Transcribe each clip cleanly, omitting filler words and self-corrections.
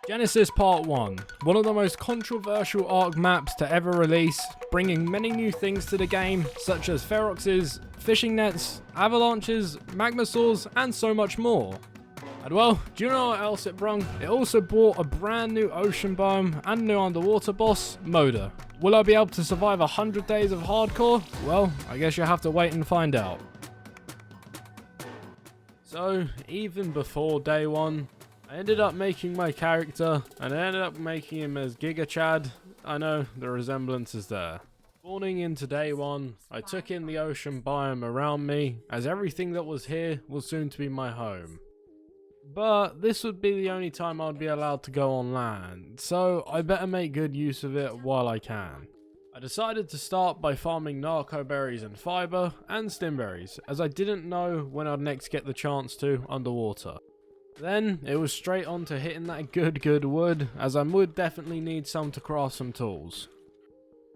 Genesis Part 1, one of the most controversial ARK maps to ever release, bringing many new things to the game, such as feroxes, fishing nets, avalanches, magmasaurs, and so much more. And well, do you know what else it brung? It also brought a brand new ocean biome and new underwater boss, Moda. Will I be able to survive 100 days of hardcore? Well, I guess you have to wait and find out. So, even before day 1, I ended up making my character, and I ended up making him as Giga Chad. I know, the resemblance is there. Spawning into day 1, I took in the ocean biome around me, as everything that was here was soon to be my home. But this would be the only time I'd be allowed to go on land, so I better make good use of it while I can. I decided to start by farming narco berries and fiber, and stimberries, as I didn't know when I'd next get the chance to underwater. Then, it was straight on to hitting that good wood, as I would definitely need some to craft some tools.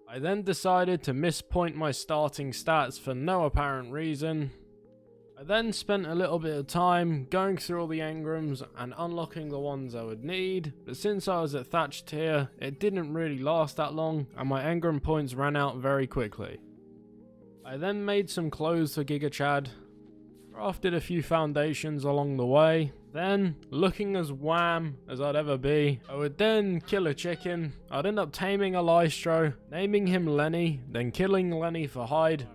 I then decided to mispoint my starting stats for no apparent reason. I then spent a little bit of time going through all the engrams and unlocking the ones I would need, but since I was at thatched tier, it didn't really last that long and my engram points ran out very quickly. I then made some clothes for Giga Chad, crafted a few foundations along the way, then, looking as wham as I'd ever be, I would then kill a chicken. I'd end up taming a Lystro, naming him Lenny, then killing Lenny for hide.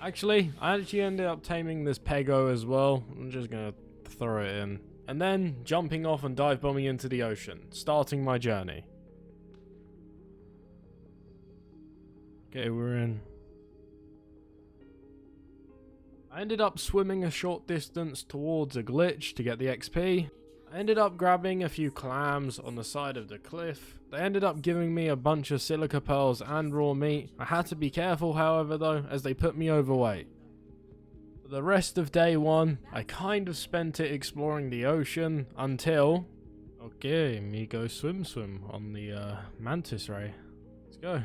Actually, I ended up taming this Pego as well. I'm just gonna throw it in. And then, jumping off and dive bombing into the ocean, starting my journey. Okay, we're in. I ended up swimming a short distance towards a glitch to get the XP. I ended up grabbing a few clams on the side of the cliff. They ended up giving me a bunch of silica pearls and raw meat. I had to be careful however though, as they put me overweight. For the rest of day 1, I kind of spent it exploring the ocean until... Okay, me go swim on the Manta Race. Let's go.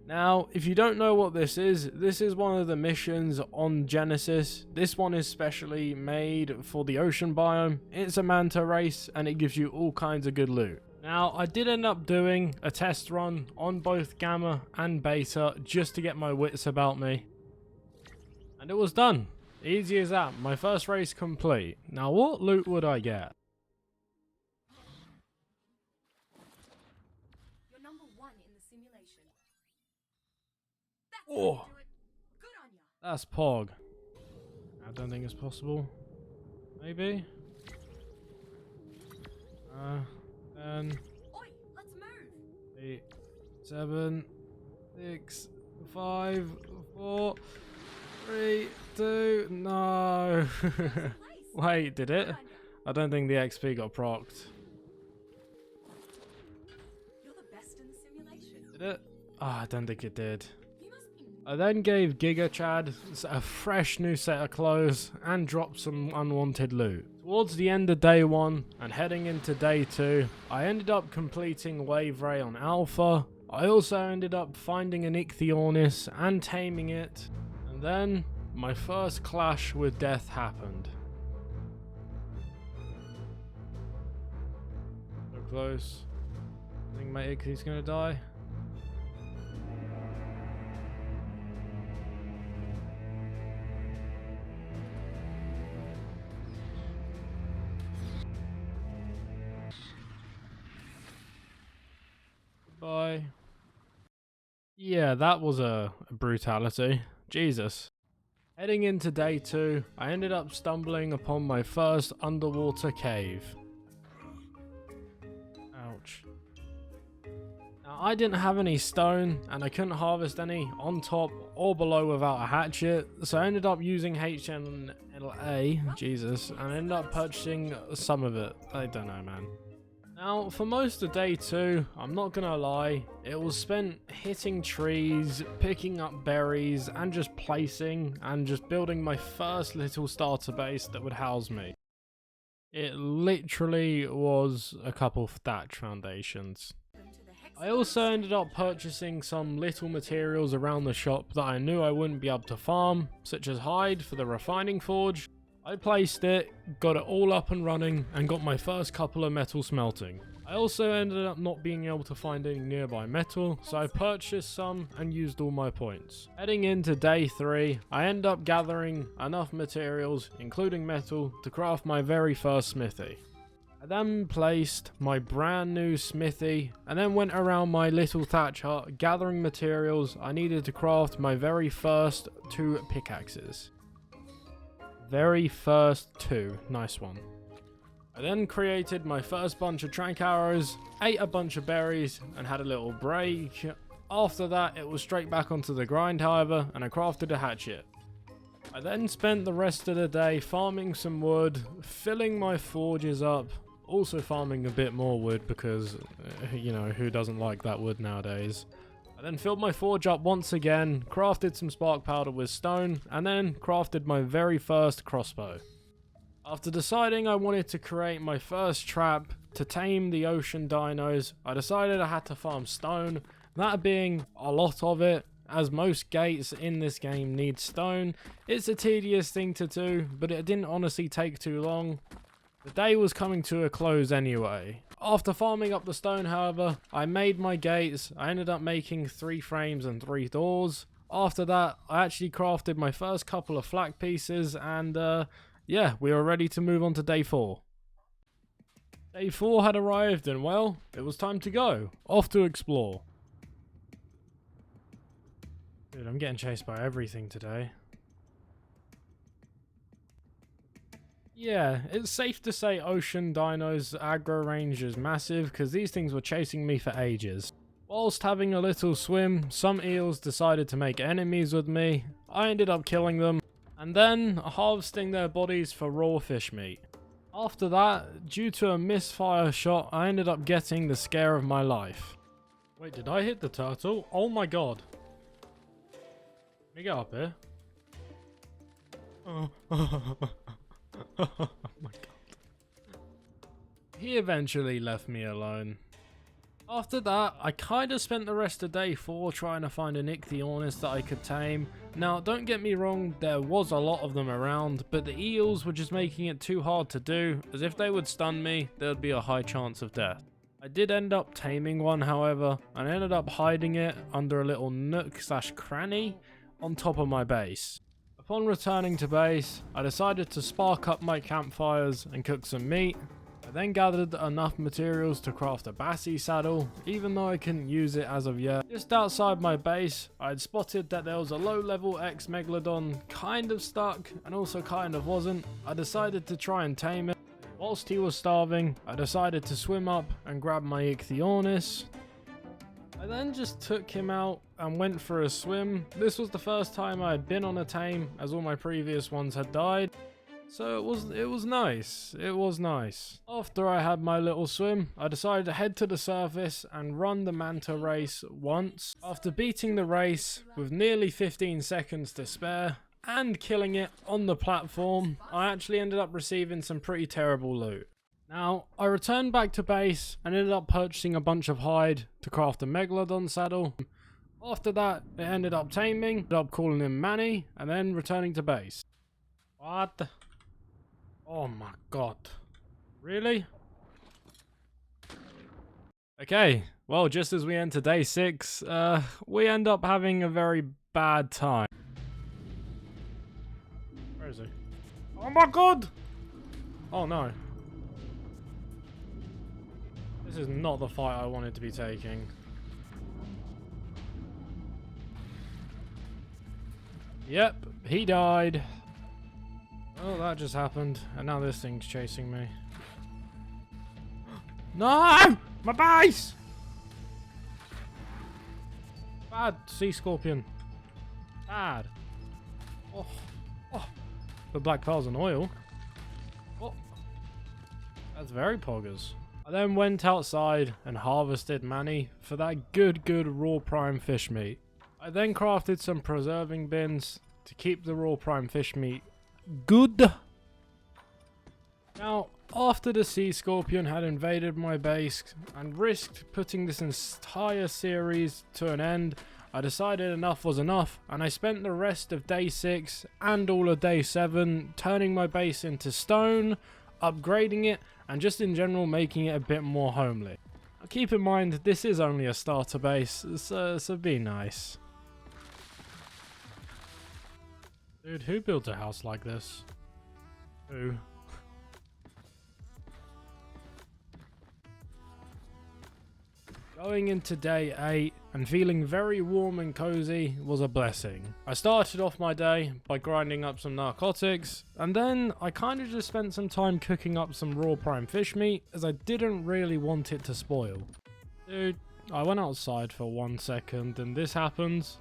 Now, if you don't know what this is one of the missions on Genesis. This one is specially made for the ocean biome. It's a Manta Race and it gives you all kinds of good loot. Now, I did end up doing a test run on both Gamma and Beta just to get my wits about me. And it was done. Easy as that. My first race complete. Now, what loot would I get? You're number 1 in the simulation. Oh, that's Pog. I don't think it's possible. Maybe. 10, Oi, let's move. 8, 7, 6, 5, 4, 3, 2. No. Wait, did it? I don't think the XP got procced. You're the best in the simulation. Did it? Ah, I don't think it did. I then gave Giga Chad a fresh new set of clothes and dropped some unwanted loot. Towards the end of day 1 and heading into day 2, I ended up completing Wave Ray on Alpha. I also ended up finding an Ichthyornis and taming it. And then, my first clash with death happened. So close. I think my Ichthy's gonna die. Bye. Yeah, that was a brutality. Jesus. Heading into day 2, I ended up stumbling upon my first underwater cave. Ouch. Now, I didn't have any stone, and I couldn't harvest any on top or below without a hatchet, so I ended up using HNLA, Jesus, and I ended up purchasing some of it. I don't know, man. Now, for most of day 2, I'm not gonna lie, it was spent hitting trees, picking up berries, and just placing, and just building my first little starter base that would house me. It literally was a couple of thatch foundations. I also ended up purchasing some little materials around the shop that I knew I wouldn't be able to farm, such as hide for the refining forge, I placed it, got it all up and running, and got my first couple of metal smelting. I also ended up not being able to find any nearby metal, so I purchased some and used all my points. Heading into day 3, I end up gathering enough materials, including metal, to craft my very first smithy. I then placed my brand new smithy, and then went around my little thatch hut gathering materials I needed to craft my very first 2 pickaxes. Very first 2, nice one. I then created my first bunch of trank arrows, ate a bunch of berries, and had a little break. After that, it was straight back onto the grind, however, and I crafted a hatchet. I then spent the rest of the day farming some wood, filling my forges up, also farming a bit more wood because, you know, who doesn't like that wood nowadays. I then filled my forge up once again, crafted some spark powder with stone, and then crafted my very first crossbow. After deciding I wanted to create my first trap to tame the ocean dinos, I decided I had to farm stone, that being a lot of it, as most gates in this game need stone. It's a tedious thing to do, but it didn't honestly take too long. The day was coming to a close anyway. After farming up the stone, however, I made my gates. I ended up making 3 frames and 3 doors. After that, I actually crafted my first couple of flak pieces, and yeah, we were ready to move on to day 4. Day 4 had arrived, and well, it was time to go. Off to explore. Dude, I'm getting chased by everything today. Yeah, it's safe to say Ocean Dino's aggro range is massive, because these things were chasing me for ages. Whilst having a little swim, some eels decided to make enemies with me. I ended up killing them, and then harvesting their bodies for raw fish meat. After that, due to a misfire shot, I ended up getting the scare of my life. Wait, did I hit the turtle? Oh my god. Let me get up here. Oh my god. He eventually left me alone. After that, I kind of spent the rest of day 4 trying to find an ichthyornis that I could tame. Now, don't get me wrong, there was a lot of them around, but the eels were just making it too hard to do, as if they would stun me, there would be a high chance of death. I did end up taming one, however, and I ended up hiding it under a little nook/cranny on top of my base. Upon returning to base, I decided to spark up my campfires and cook some meat. I then gathered enough materials to craft a Bassie saddle, even though I couldn't use it as of yet. Just outside my base, I had spotted that there was a low-level X-Megalodon kind of stuck, and also kind of wasn't. I decided to try and tame it. Whilst he was starving, I decided to swim up and grab my ichthyornis. I then just took him out and went for a swim. This was the first time I had been on a tame, as all my previous ones had died. So it was nice. It was nice. After I had my little swim, I decided to head to the surface and run the Manta Race once. After beating the race with nearly 15 seconds to spare and killing it on the platform, I actually ended up receiving some pretty terrible loot. Now, I returned back to base and ended up purchasing a bunch of hide to craft a Megalodon saddle. After that, it ended up taming, ended up calling him Manny, and then returning to base. What? Oh my god. Really? Okay, well, just as we enter day 6, we end up having a very bad time. Where is he? Oh my god! Oh no. This is not the fight I wanted to be taking. Yep, he died. Oh, that just happened, and now this thing's chasing me. No! My base! Bad sea scorpion. Bad. Oh. Oh. The black pearls and oil. Oh. That's very poggers. I then went outside and harvested Manny for that good raw prime fish meat. I then crafted some preserving bins to keep the raw prime fish meat good. Now, after the sea scorpion had invaded my base and risked putting this entire series to an end, I decided enough was enough, and I spent the rest of day 6 and all of day 7 turning my base into stone, upgrading it, and just in general making it a bit more homely. Now, keep in mind, this is only a starter base, so be nice. Dude, who built a house like this? Who? Going into day 8 and feeling very warm and cozy was a blessing. I started off my day by grinding up some narcotics, and then I kind of just spent some time cooking up some raw prime fish meat as I didn't really want it to spoil. Dude, I went outside for 1 second and this happens.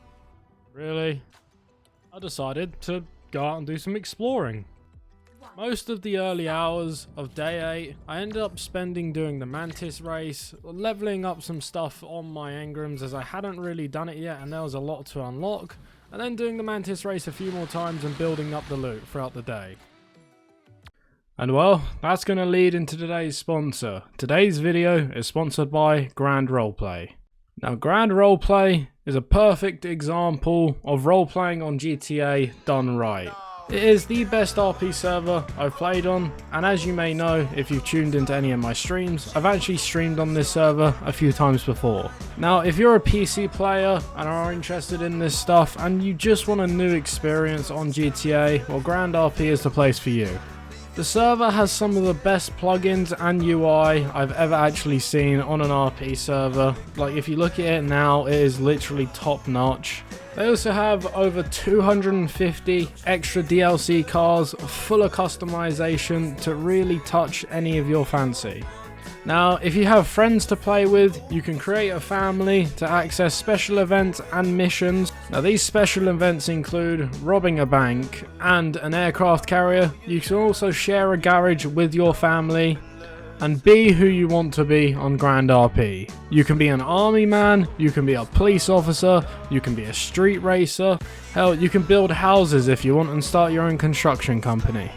Really? I decided to go out and do some exploring. Most of the early hours of day 8, I ended up spending doing the Manta Race, leveling up some stuff on my engrams as I hadn't really done it yet and there was a lot to unlock, and then doing the Manta Race a few more times and building up the loot throughout the day. And well, that's going to lead into today's sponsor. Today's video is sponsored by Grand Roleplay. Now, Grand Roleplay is a perfect example of roleplaying on GTA done right. It is the best RP server I've played on, and as you may know if you've tuned into any of my streams, I've actually streamed on this server a few times before. Now, if you're a PC player and are interested in this stuff and you just want a new experience on GTA, well, Grand RP is the place for you. The server has some of the best plugins and UI I've ever actually seen on an RP server. Like, if you look at it now, it is literally top notch. They also have over 250 extra DLC cars full of customization to really touch any of your fancy. Now, if you have friends to play with, you can create a family to access special events and missions. Now, these special events include robbing a bank and an aircraft carrier. You can also share a garage with your family and be who you want to be on Grand RP. You can be an army man, you can be a police officer, you can be a street racer. Hell, you can build houses if you want and start your own construction company.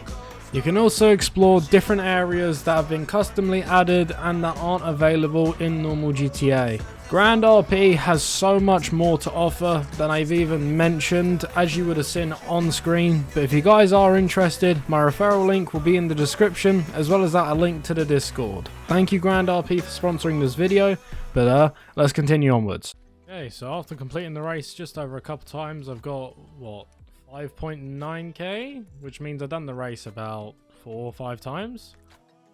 You can also explore different areas that have been customly added and that aren't available in normal GTA. Grand RP has so much more to offer than I've even mentioned, as you would have seen on screen, but if you guys are interested, my referral link will be in the description, as well as that a link to the Discord. Thank you Grand RP for sponsoring this video, but let's continue onwards. Okay, so after completing the race just over a couple times, I've got, what, 5.9k, which means I've done the race about 4 or 5 times.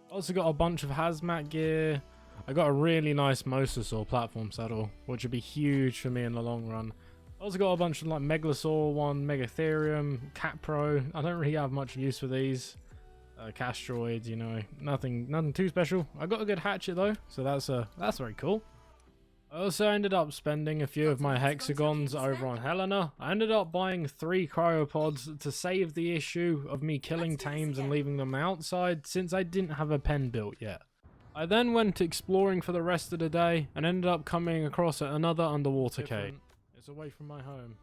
Also got a bunch of hazmat gear. I got a really nice mosasaur platform saddle, which would be huge for me in the long run. Also got a bunch of like Megalosaur 1, Megatherium, Cat Pro. I don't really have much use for these. Castroids, you know, nothing too special. I got a good hatchet though, so that's very cool. I also ended up spending a few of my hexagons over on Helena. I ended up buying 3 cryopods to save the issue of me killing tames and leaving them outside, since I didn't have a pen built yet. I then went exploring for the rest of the day and ended up coming across another underwater cave. It's away from my home.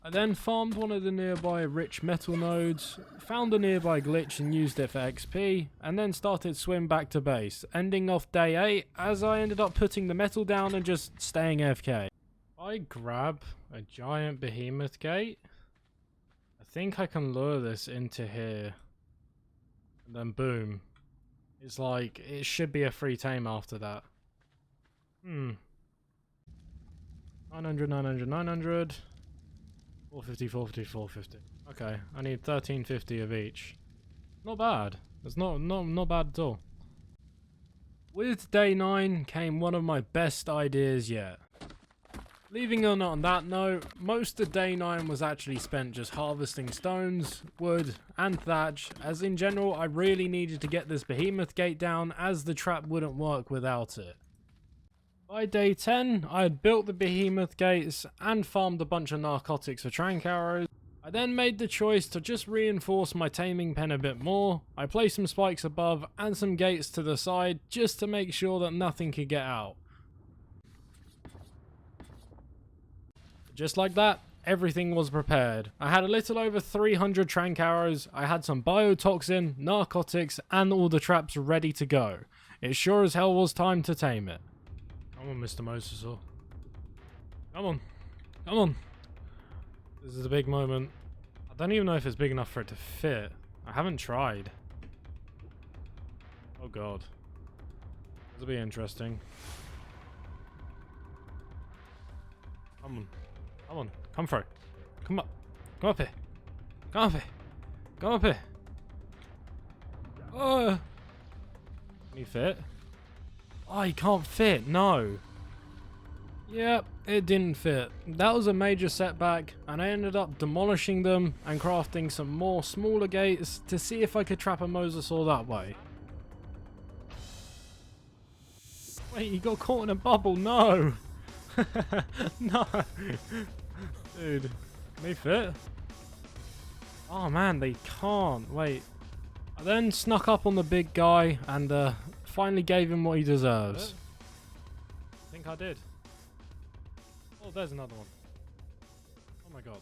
I then farmed one of the nearby rich metal nodes, found a nearby glitch and used it for XP, and then started swim back to base, ending off day 8 as I ended up putting the metal down and just staying AFK. I grab a giant behemoth gate. I think I can lure this into here. And then boom. It's like, it should be a free tame after that. 900, 900, 900. 450, 450, 450. Okay, I need 1350 of each. Not bad. It's not bad at all. With day 9 came one of my best ideas yet. Leaving on that note, most of day 9 was actually spent just harvesting stones, wood, and thatch, as in general I really needed to get this behemoth gate down as the trap wouldn't work without it. By day 10, I had built the behemoth gates and farmed a bunch of narcotics for trank arrows. I then made the choice to just reinforce my taming pen a bit more. I placed some spikes above and some gates to the side just to make sure that nothing could get out. Just like that, everything was prepared. I had a little over 300 trank arrows, I had some biotoxin, narcotics, and all the traps ready to go. It sure as hell was time to tame it. Come on, Mr. Mosasaur. Come on. Come on. This is a big moment. I don't even know if it's big enough for it to fit. I haven't tried. Oh god. This will be interesting. Come on. Come on. Come through. Come up. Come up here. Come up here. Come up here. Oh! Can you fit? Oh, you can't fit. No. Yep, it didn't fit. That was a major setback, and I ended up demolishing them and crafting some more smaller gates to see if I could trap a Mosasaur that way. Wait, you got caught in a bubble. No. No. Dude, can they fit? Oh man, they can't. Wait. I then snuck up on the big guy and finally gave him what he deserves. I think I did. Oh, there's another one. Oh my god.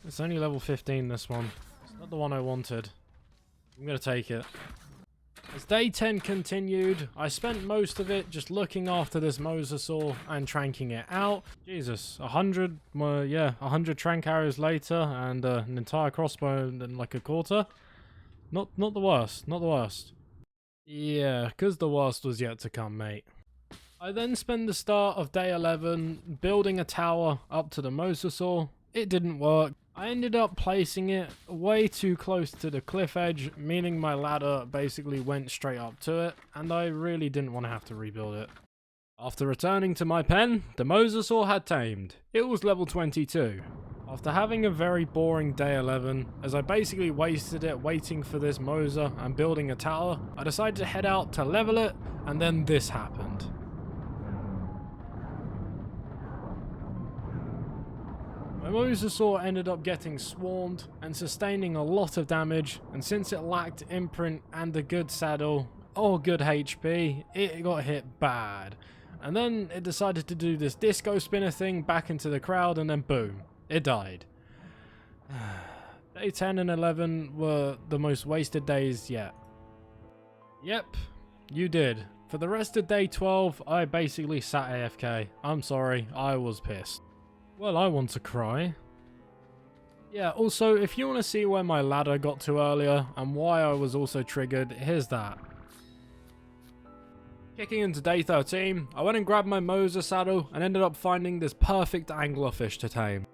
It's only level 15, this one. It's not the one I wanted. I'm gonna take it. As day 10 continued, I spent most of it just looking after this Mosasaur and tranking it out. Jesus, 100, yeah, 100 trank arrows later and an entire crossbow in like a quarter. Not the worst, not the worst. Yeah, because the worst was yet to come, mate. I then spent the start of day 11 building a tower up to the Mosasaur. It didn't work. I ended up placing it way too close to the cliff edge, meaning my ladder basically went straight up to it, and I really didn't want to have to rebuild it. After returning to my pen, the Mosasaur had tamed. It was level 22. After having a very boring day 11, as I basically wasted it waiting for this Mosa and building a tower, I decided to head out to level it, and then this happened. My Mosasaur ended up getting swarmed and sustaining a lot of damage, and since it lacked imprint and a good saddle, or good HP, it got hit bad. And then it decided to do this disco spinner thing back into the crowd, and then boom, it died. Day 10 and 11 were the most wasted days yet. Yep, you did. For the rest of day 12, I basically sat AFK. I'm sorry, I was pissed. Well, I want to cry. Yeah, also, if you want to see where my ladder got to earlier and why I was also triggered, here's that. Kicking into day 13, I went and grabbed my Mosa saddle and ended up finding this perfect anglerfish to tame.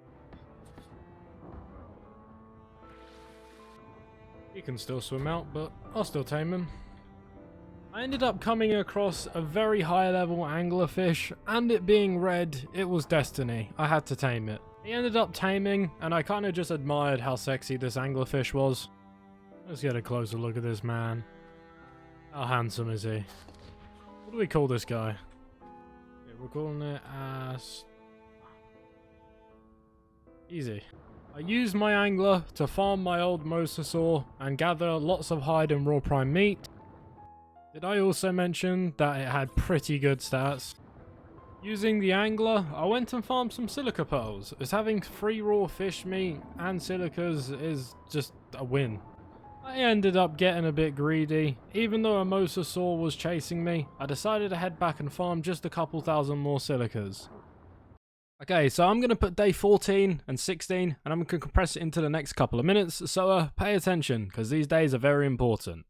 He can still swim out, but I'll still tame him. I ended up coming across a very high level anglerfish, and it being red, it was destiny. I had to tame it. He ended up taming, and I kind of just admired how sexy this anglerfish was. Let's get a closer look at this man. How handsome is he? What do we call this guy? Yeah, we're calling it as... Easy. I used my angler to farm my old Mosasaur and gather lots of hide and raw prime meat. Did I also mention that it had pretty good stats? Using the angler, I went and farmed some silica pearls, as having free raw fish meat and silicas is just a win. I ended up getting a bit greedy. Even though a Mosasaur was chasing me, I decided to head back and farm just a couple thousand more silicas. Okay, so I'm going to put day 14 and 16, and I'm going to compress it into the next couple of minutes, so pay attention, because these days are very important.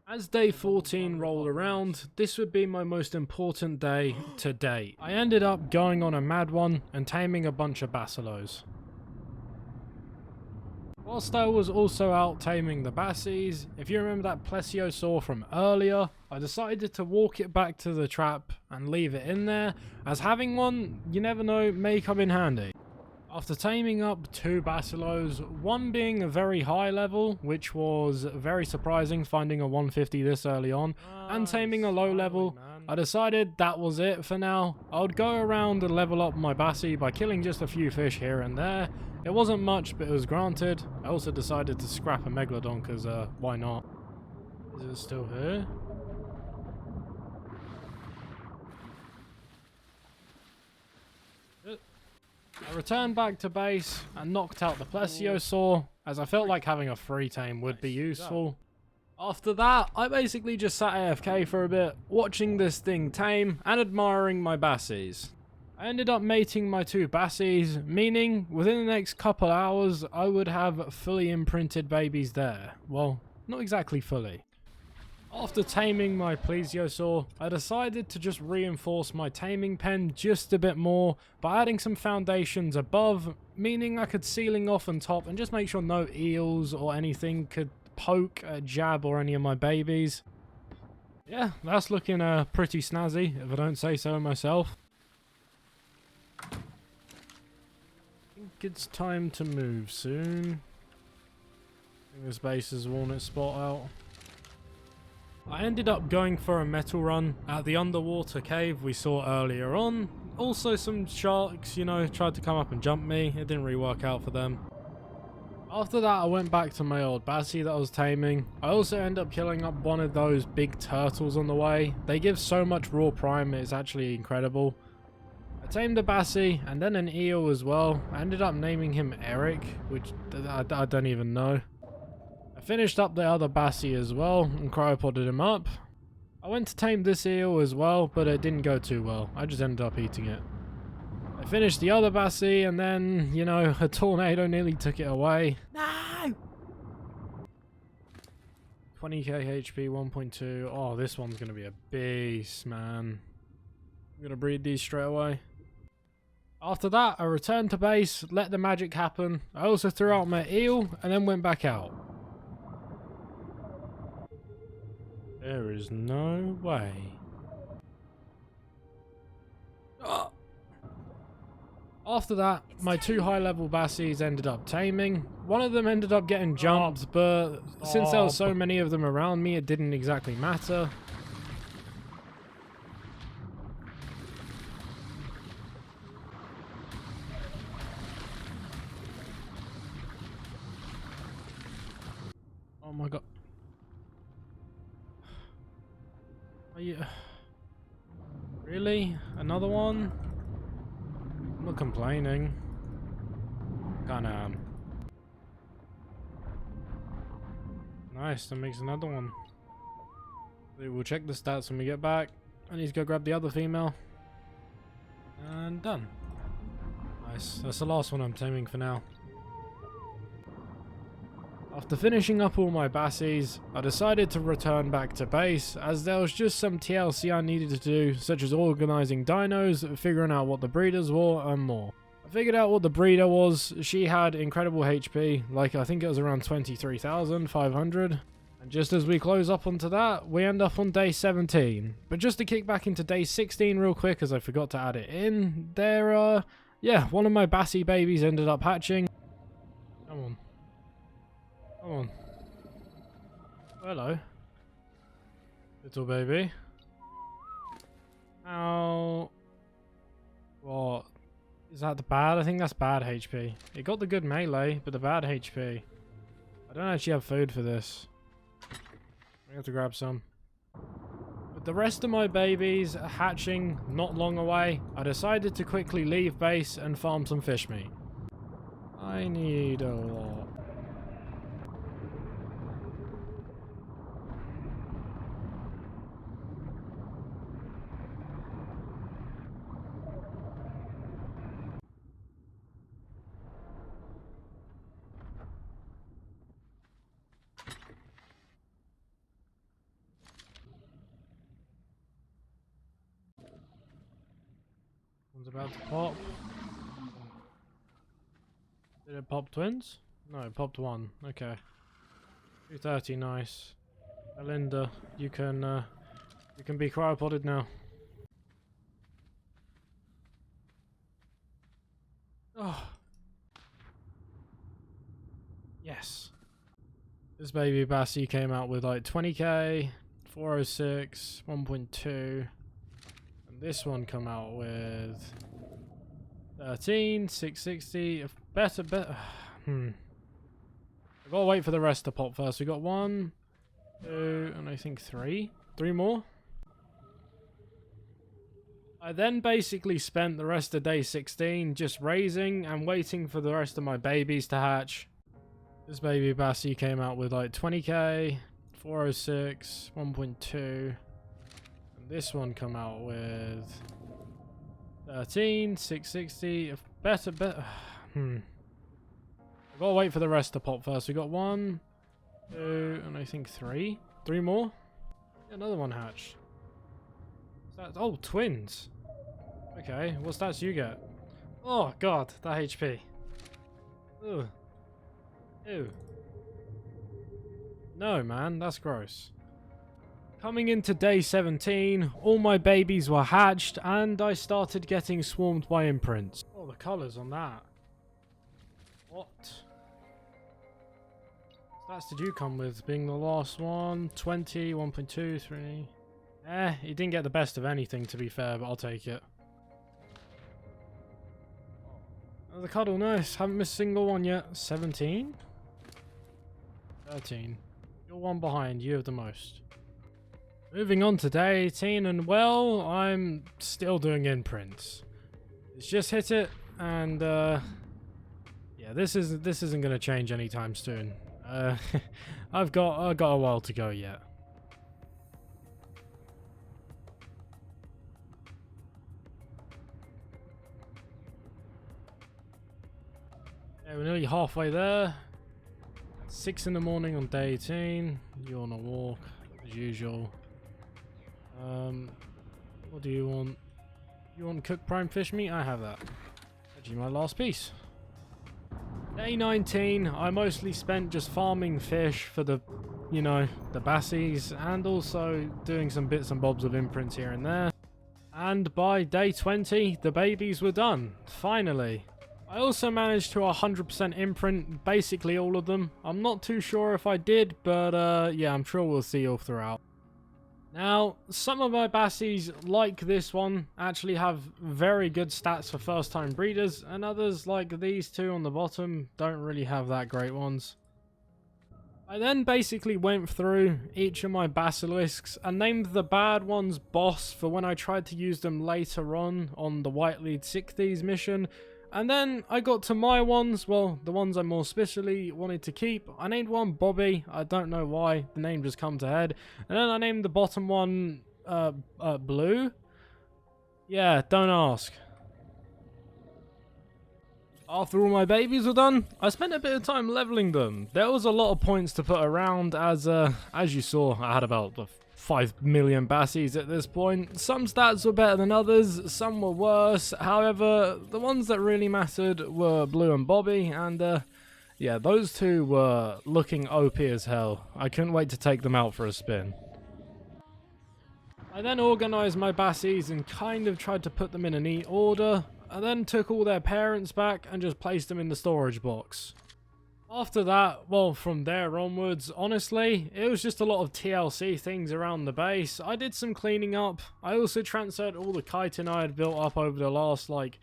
As day 14 rolled around, this would be my most important day to date. I ended up going on a mad one and taming a bunch of basilos. Whilst I was also out taming the bassies, if you remember that plesiosaur from earlier, I decided to walk it back to the trap and leave it in there, as having one, you never know, may come in handy. After taming up 2 basilos, one being a very high level, which was very surprising finding a 150 this early on, and taming a low level, I decided that was it for now. I would go around and level up my bassie by killing just a few fish here and there. It wasn't much, but it was granted. I also decided to scrap a megalodon because why not? Is it still here? I returned back to base and knocked out the plesiosaur, as I felt like having a free tame would be useful. After that, I basically just sat AFK for a bit, watching this thing tame and admiring my bassies. I ended up mating my 2 bassies, meaning within the next couple hours I would have fully imprinted babies there. Well, not exactly fully. After taming my plesiosaur, I decided to just reinforce my taming pen just a bit more by adding some foundations above, meaning I could ceiling off on top and just make sure no eels or anything could poke, jab or any of my babies. Yeah, that's looking pretty snazzy if I don't say so myself. I think it's time to move soon. I think this base has worn its spot out. I ended up going for a metal run at the underwater cave we saw earlier on. Also some sharks, you know, tried to come up and jump me. It didn't really work out for them. After that I went back to my old bassie that I was taming. I also ended up killing up one of those big turtles on the way. They give so much raw prime, it's actually incredible. I tamed a bassie and then an eel as well. I ended up naming him Eric, which I don't even know. I finished up the other bassie as well and cryopoded him up. I went to tame this eel as well, but it didn't go too well. I just ended up eating it. I finished the other bassie and then, you know, a tornado nearly took it away. No! 20k HP, 1.2. Oh, this one's going to be a beast, man. I'm going to breed these straight away. After that, I returned to base, let the magic happen. I also threw out my eel and then went back out. There is no way. After that, my 2 high-level bassies ended up taming. One of them ended up getting jumped, but since there were so many of them around me, it didn't exactly matter. Oh my god. Are you... Really? Another one? I'm not complaining. Kinda... Nice, that makes another one. We'll check the stats when we get back. I need to go grab the other female. And done. Nice, that's the last one I'm taming for now. After finishing up all my bassies, I decided to return back to base as there was just some TLC I needed to do, such as organising dinos, figuring out what the breeders were, and more. I figured out what the breeder was. She had incredible HP, like I think it was around 23,500. And just as we close up onto that, we end up on day 17. But just to kick back into day 16 real quick, as I forgot to add it in, yeah, one of my bassie babies ended up hatching. Come on. Come on. Hello. Little baby. How... What? Is that the bad? I think that's bad HP. It got the good melee, but the bad HP. I don't actually have food for this. I have to grab some. With the rest of my babies hatching not long away, I decided to quickly leave base and farm some fish meat. I need a lot. One's about to pop. Did it pop twins? No, it popped one. Okay. 230, nice. Melinda, you can be cryopoded now. Oh. Yes. This baby Bassie came out with like 20k, 406, 1.2. This one come out with 13, 660, better. I gotta wait for the rest to pop first. We got 1, 2, and I think 3 more. I then basically spent the rest of day 16 just raising and waiting for the rest of my babies to hatch. This baby Bassie came out with like 20k, 406, 1.2. And this one come out with 13, 660. Better. I've got to wait for the rest to pop first. We got 1, 2, and I think 3. 3 more. Another one hatched. What's that? Oh, twins. Okay, what stats do you get? Oh god, that HP. Ugh. Ew. No, man, that's gross. Coming into day 17, all my babies were hatched, and I started getting swarmed by imprints. Oh, the colours on that. What? Stats did you come with? Being the last one, 20, 1.2, 3. He didn't get the best of anything, to be fair, but I'll take it. Oh, the cuddle, nice. Haven't missed a single one yet. 17? 13. You're one behind. You have the most. Moving on to day 18, and well, I'm still doing imprints. It's just hit it, and yeah, this isn't going to change anytime soon. I've got a while to go yet. Yeah, we're nearly halfway there. 6 in the morning on day 18. You're on a walk as usual. What do you want? You want cooked prime fish meat? I have that. Actually, my last piece. Day 19, I mostly spent just farming fish for the, you know, the bassies, and also doing some bits and bobs of imprints here and there. And by day 20, the babies were done. Finally. I also managed to 100% imprint basically all of them. I'm not too sure if I did, but yeah, I'm sure we'll see all throughout. Now, some of my bassies, like this one, actually have very good stats for first-time breeders, and others, like these two on the bottom, don't really have that great ones. I then basically went through each of my basilisks and named the bad ones boss for when I tried to use them later on the White Lead 60s mission. And then I got to my ones, well, the ones I more specially wanted to keep. I named one Bobby, I don't know why, the name just come to head. And then I named the bottom one, Blue. Yeah, don't ask. After all my babies were done, I spent a bit of time leveling them. There was a lot of points to put around, as you saw, I had about 5 million bassies at this point. Some stats were better than others, some were worse. However, the ones that really mattered were Blue and Bobby, and yeah, those two were looking OP as hell. I couldn't wait to take them out for a spin. I then organised my bassies and kind of tried to put them in a neat order. I then took all their parents back and just placed them in the storage box. After that, well, from there onwards, honestly, it was just a lot of TLC things around the base. I did some cleaning up. I also transferred all the chitin I had built up over the last, like,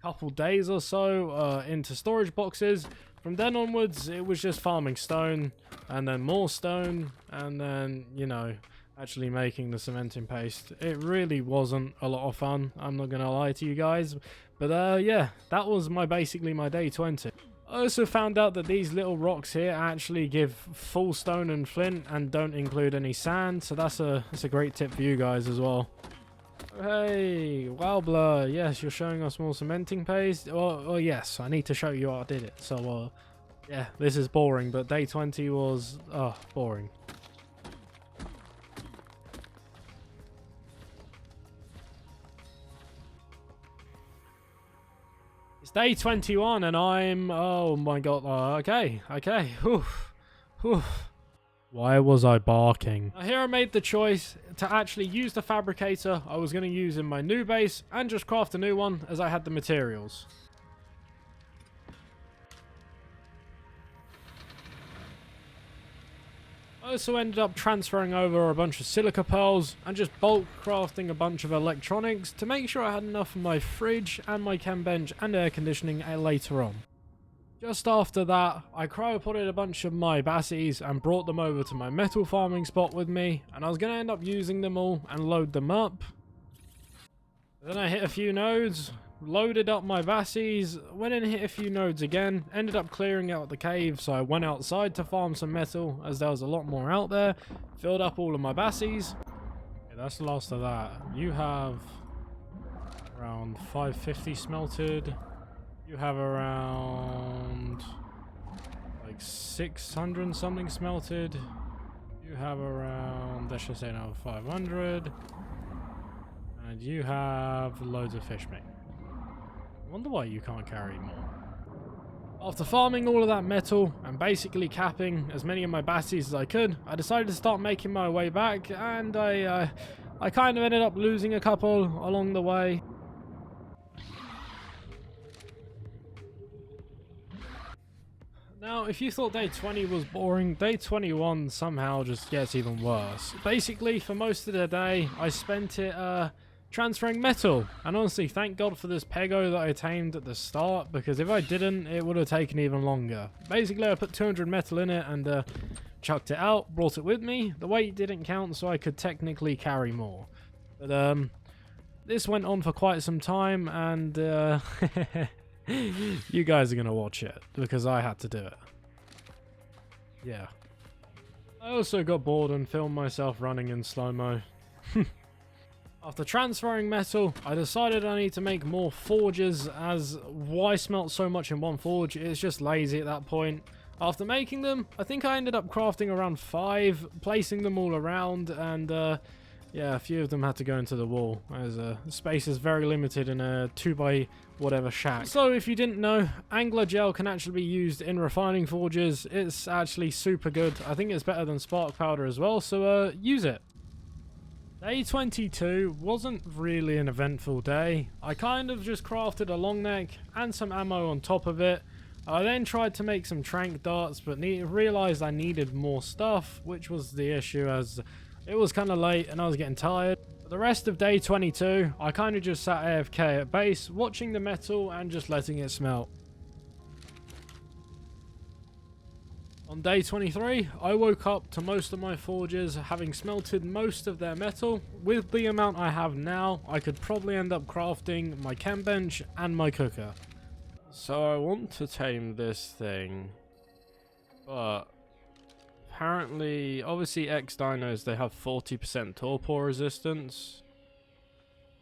couple days or so into storage boxes. From then onwards, it was just farming stone, and then more stone, and then, you know, actually making the cementing paste. It really wasn't a lot of fun, I'm not gonna lie to you guys. But yeah, that was basically my day 20. I also found out that these little rocks here actually give full stone and flint and don't include any sand, so that's a great tip for you guys as well. Hey, Wowbler, yes, you're showing us more cementing paste. Oh yes, I need to show you how I did it. So yeah, this is boring, but day 20 was boring. It's day 21 and I'm, oh my god, okay, oof. Why was I barking? Here I made the choice to actually use the fabricator I was going to use in my new base and just craft a new one as I had the materials. I also ended up transferring over a bunch of silica pearls and just bulk crafting a bunch of electronics to make sure I had enough for my fridge and my chem bench and air conditioning later on. Just after that, I cryopotted a bunch of my bassies and brought them over to my metal farming spot with me, and I was going to end up using them all and load them up. Then I hit a few nodes, loaded up my bassies, went and hit a few nodes again, ended up clearing out the cave, so I went outside to farm some metal as there was a lot more out there, filled up all of my bassies. Okay, that's the last of that. You have around 550 smelted. You have around like 600 and something smelted. You have around, let's just say now 500. And you have loads of fish meat. I wonder why you can't carry more. After farming all of that metal and basically capping as many of my bassies as I could, I decided to start making my way back, and I kind of ended up losing a couple along the way. Now, if you thought day 20 was boring, day 21 somehow just gets even worse. Basically, for most of the day, I spent it transferring metal. And honestly, thank God for this pego that I tamed at the start, because if I didn't, it would have taken even longer. Basically, I put 200 metal in it and chucked it out, brought it with me. The weight didn't count, so I could technically carry more. But this went on for quite some time, and you guys are going to watch it, because I had to do it. Yeah. I also got bored and filmed myself running in slow-mo. After transferring metal, I decided I need to make more forges, as why smelt so much in one forge? It's just lazy at that point. After making them, I think I ended up crafting around 5, placing them all around, and yeah, a few of them had to go into the wall, as space is very limited in a 2x whatever shack. So if you didn't know, angler gel can actually be used in refining forges. It's actually super good. I think it's better than spark powder as well, so use it. Day 22 wasn't really an eventful day. I kind of just crafted a long neck and some ammo on top of it. I then tried to make some trank darts, but realized I needed more stuff, which was the issue, as it was kind of late and I was getting tired. For the rest of day 22, I kind of just sat AFK at base, watching the metal and just letting it smelt. On day 23, I woke up to most of my forges having smelted most of their metal. With the amount I have now, I could probably end up crafting my chem bench and my cooker. So I want to tame this thing, but apparently, obviously X dinos, they have 40% torpor resistance,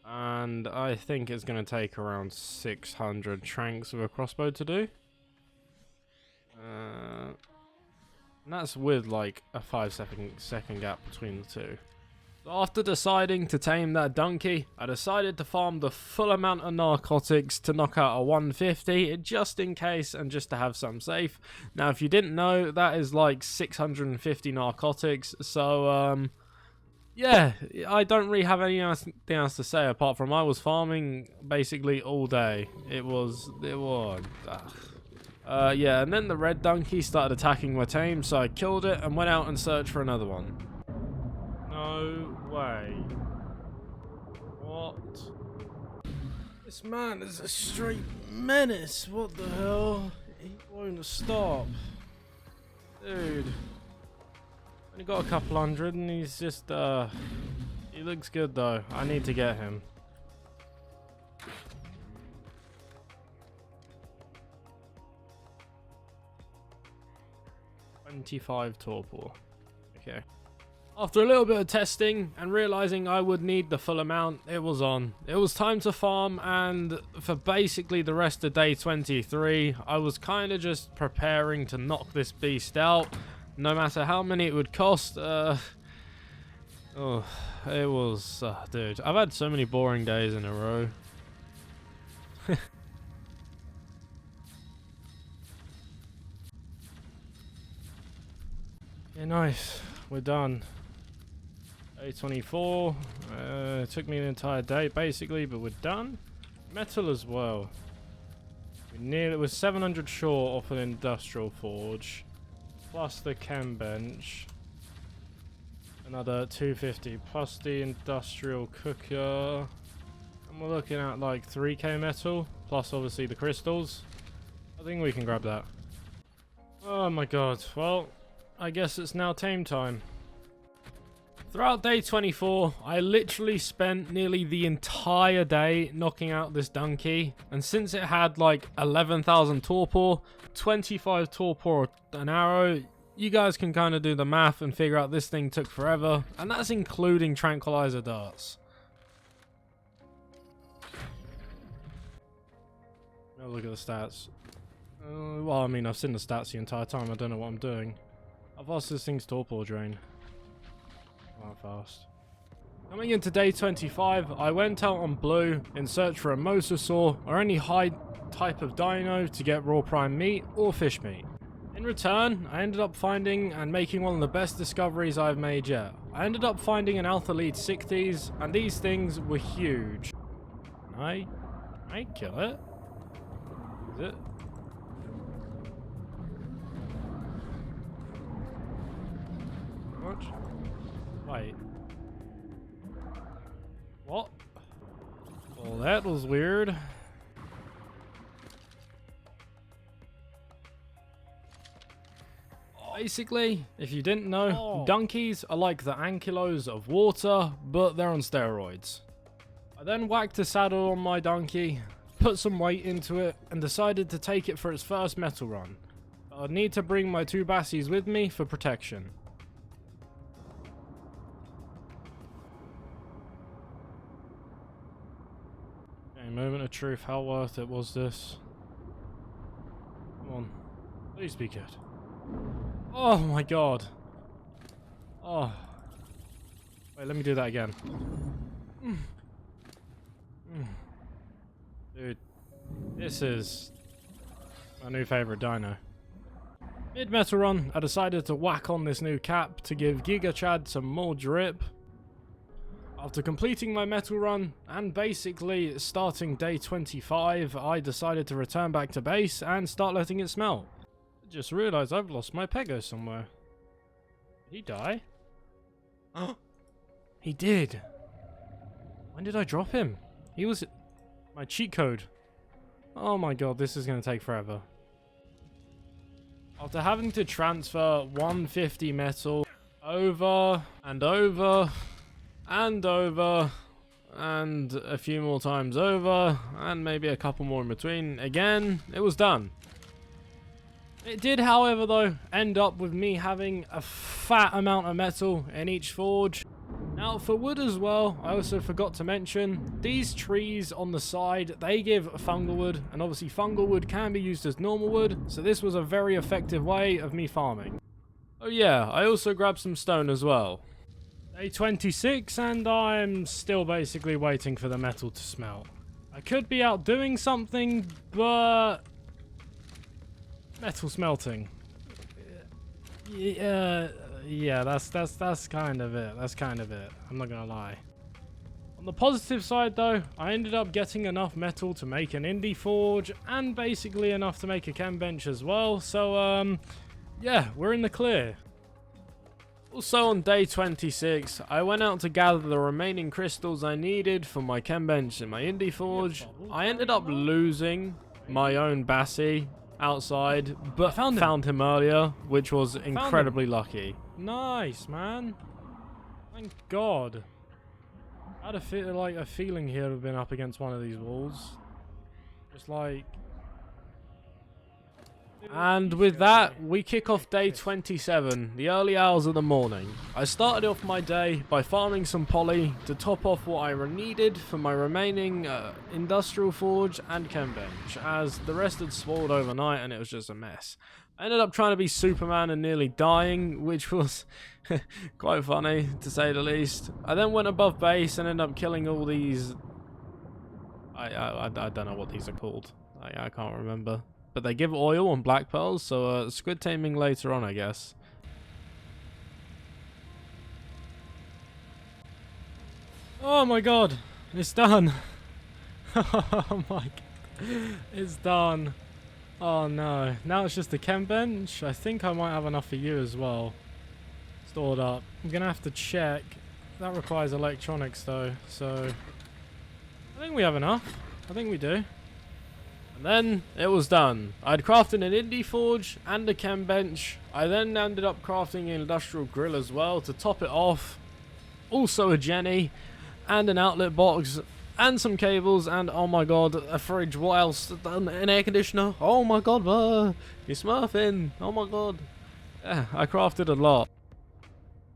and I think it's going to take around 600 tranks of a crossbow to do. And that's with like a 5-second gap between the two. So after deciding to tame that donkey, I decided to farm the full amount of narcotics to knock out a 150, just in case and just to have some safe. Now, if you didn't know, that is like 650 narcotics. So, yeah, I don't really have anything else to say apart from I was farming basically all day. Yeah, and then the red donkey started attacking my tame, so I killed it and went out and searched for another one. No way. What? This man is a straight menace. What the hell? He won't stop. Dude. Only got a couple hundred and he's just, he looks good though. I need to get him. $25 torpor. Okay. After a little bit of testing and realizing I would need the full amount, it was on. It was time to farm, and for basically the rest of day 23, I was kind of just preparing to knock this beast out, no matter how many it would cost. Oh, it was, dude, I've had so many boring days in a row. Yeah, nice. We're done. Day 24. It took me an entire day, basically, but we're done. Metal as well. It was 700 short off an industrial forge, plus the chem bench. Another 250, plus the industrial cooker. And we're looking at like 3k metal, plus obviously the crystals. I think we can grab that. Oh my god. Well, I guess it's now tame time. Throughout day 24, I literally spent nearly the entire day knocking out this donkey, and since it had like 11,000 torpor, 25 torpor an arrow, you guys can kind of do the math and figure out this thing took forever, and that's including tranquilizer darts. Oh, look at the stats. Well, I mean, I've seen the stats the entire time, I don't know what I'm doing. How fast this thing's torpor drain? Not fast. Coming into day 25, I went out on blue in search for a mosasaur or any high type of dino to get raw prime meat or fish meat. In return, I ended up finding and making one of the best discoveries I've made yet. I ended up finding an alpha lead 60s, and these things were huge. I kill it. Is it? What? Wait. What? Well, that was weird. Basically, if you didn't know, donkeys are like the ankylos of water, but they're on steroids. I then whacked a saddle on my donkey, put some weight into it, and decided to take it for its first metal run. I'd need to bring my 2 bassies with me for protection. Okay, moment of truth, how worth it was this? Come on, please be good. Oh my god. Oh. Wait, let me do that again. Dude, this is my new favorite dino. Mid-metal run, I decided to whack on this new cap to give Giga Chad some more drip. After completing my metal run, and basically starting day 25, I decided to return back to base and start letting it smelt. Just realized I've lost my Pego somewhere. Did he die? Oh, he did. When did I drop him? He was my cheat code. Oh my god, this is going to take forever. After having to transfer 150 metal over and over and over and a few more times over and maybe a couple more in between, again, it was done. It did, however, though, end up with me having a fat amount of metal in each forge. Now, for wood as well, I also forgot to mention, these trees on the side, they give fungal wood, and obviously fungal wood can be used as normal wood, so this was a very effective way of me farming. Oh yeah, I also grabbed some stone as well. Day 26, and I'm still basically waiting for the metal to smelt. I could be out doing something, but metal smelting. Yeah, that's kind of it. That's kind of it. I'm not gonna lie. On the positive side, though, I ended up getting enough metal to make an indie forge, and basically enough to make a chem bench as well. So, yeah, we're in the clear. Also on day 26, I went out to gather the remaining crystals I needed for my chem bench and my indie forge. I ended up losing my own Bassie outside, but found him earlier, which was incredibly lucky. Nice, man. Thank God. I had a feeling he would have been up against one of these walls. Just like... And with that, we kick off day 27, the early hours of the morning. I started off my day by farming some poly to top off what I needed for my remaining industrial forge and chem bench, as the rest had spoiled overnight and it was just a mess. I ended up trying to be Superman and nearly dying, which was quite funny, to say the least. I then went above base and ended up killing all these... I don't know what these are called. I can't remember. But they give oil and black pearls, so squid taming later on, I guess. Oh my god, it's done. Oh my god, it's done. Oh no, now it's just the chem bench. I think I might have enough for you as well. Stored up. I'm gonna have to check. That requires electronics though, so I think we have enough. I think we do. And then it was done. I'd crafted an indie forge and a chem bench. I then ended up crafting an industrial grill as well to top it off. also a Jenny, and an outlet box, and some cables, and oh my god, a fridge. What else? An air conditioner. Oh my god, you're smurfing. Oh my god. Yeah, I crafted a lot.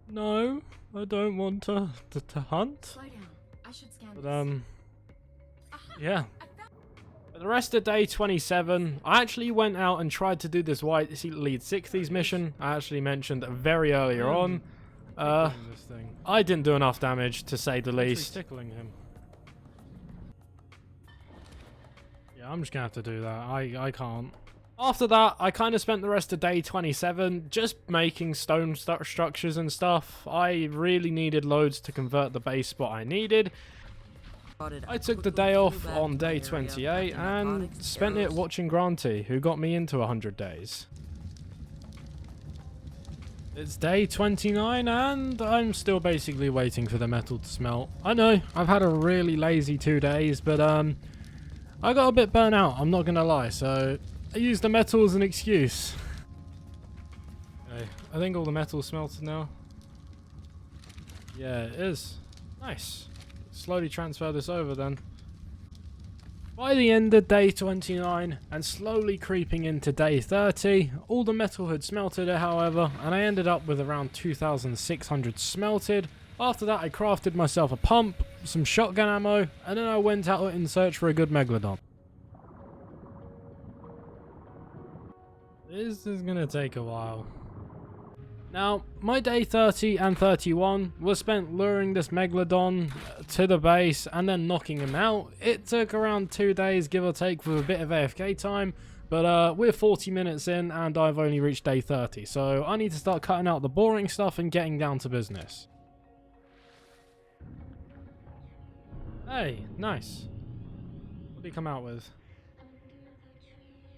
No, I don't want to hunt. Slow down. I should scan But this. yeah. For the rest of day 27, I actually went out and tried to do this White Lead 60s mission. I actually mentioned very earlier on. I didn't do enough damage, to say the least. Tickling him. Yeah, I'm just gonna have to do that. I can't. After that, I kind of spent the rest of day 27 just making stone structures and stuff. I really needed loads to convert the base spot I needed. I took the day off on day 28 and spent it watching Granty, who got me into 100 days. It's day 29 and I'm still basically waiting for the metal to smelt. I know, I've had a really lazy 2 days, but I got a bit burnt out, I'm not gonna lie, so I used the metal as an excuse. Okay, I think all the metal's smelted now. Yeah, it is. Nice. Slowly transfer this over then. By the end of day 29 and slowly creeping into day 30, all the metal had smelted it, however, and I ended up with around 2,600 smelted. After that I crafted myself a pump, some shotgun ammo, and then I went out in search for a good megalodon. This is gonna take a while. Now, my day 30 and 31 was spent luring this megalodon to the base and then knocking him out. It took around 2 days, give or take, with a bit of AFK time, but we're 40 minutes in and I've only reached day 30, so I need to start cutting out the boring stuff and getting down to business. Hey, nice. What did he come out with?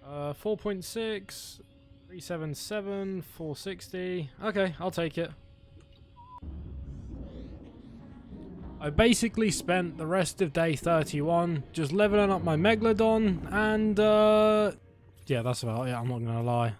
4.6... 377, 460. Okay, I'll take it. I basically spent the rest of day 31 just leveling up my megalodon and yeah, that's about it, I'm not gonna lie.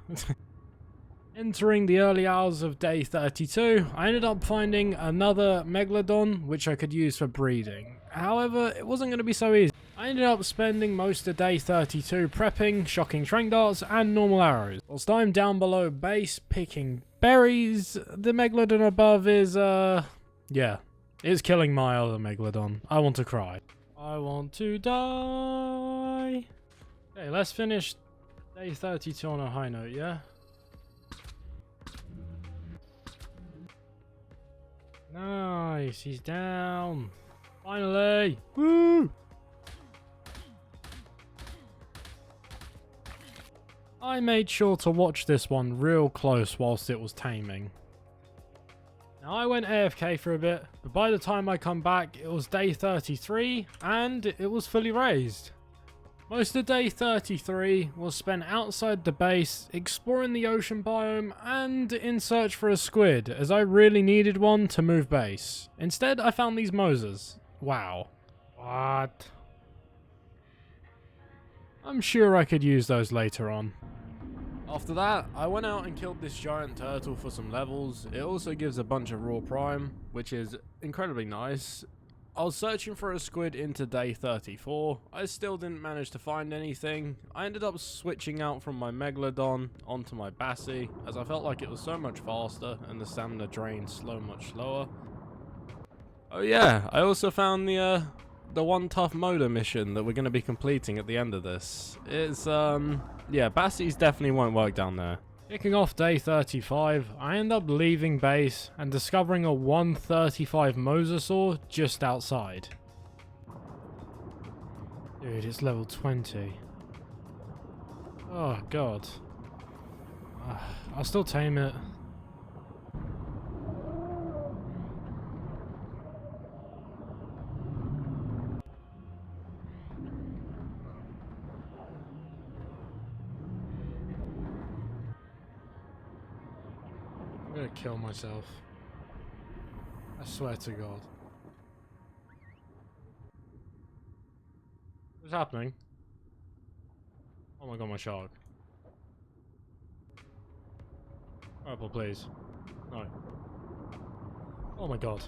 Entering the early hours of day 32, I ended up finding another megalodon which I could use for breeding. However, it wasn't going to be so easy. I ended up spending most of day 32 prepping, shocking train darts, and normal arrows. Whilst I'm down below base picking berries, the megalodon above is, yeah, it's killing my other megalodon. I want to cry. I want to die. Okay, let's finish day 32 on a high note, yeah? Nice, he's down. Finally! Woo! I made sure to watch this one real close whilst it was taming. Now I went AFK for a bit, but by the time I come back it was day 33 and it was fully raised. Most of day 33 was spent outside the base, exploring the ocean biome and in search for a squid, as I really needed one to move base. Instead I found these Moses. Wow. What? I'm sure I could use those later on. After that, I went out and killed this giant turtle for some levels. It also gives a bunch of raw prime, which is incredibly nice. I was searching for a squid into day 34. I still didn't manage to find anything. I ended up switching out from my megalodon onto my Bassie, as I felt like it was so much faster and the stamina drain much slower. Oh yeah, I also found the one tough motor mission that we're going to be completing at the end of this. It's yeah, Bassies definitely won't work down there. Kicking off day 35, I end up leaving base and discovering a 135 mosasaur just outside. Dude, it's level 20. Oh god. I'll still tame it. I'm gonna kill myself. I swear to God. What's happening? Oh my god, my shark. Purple, please. No. Oh my god.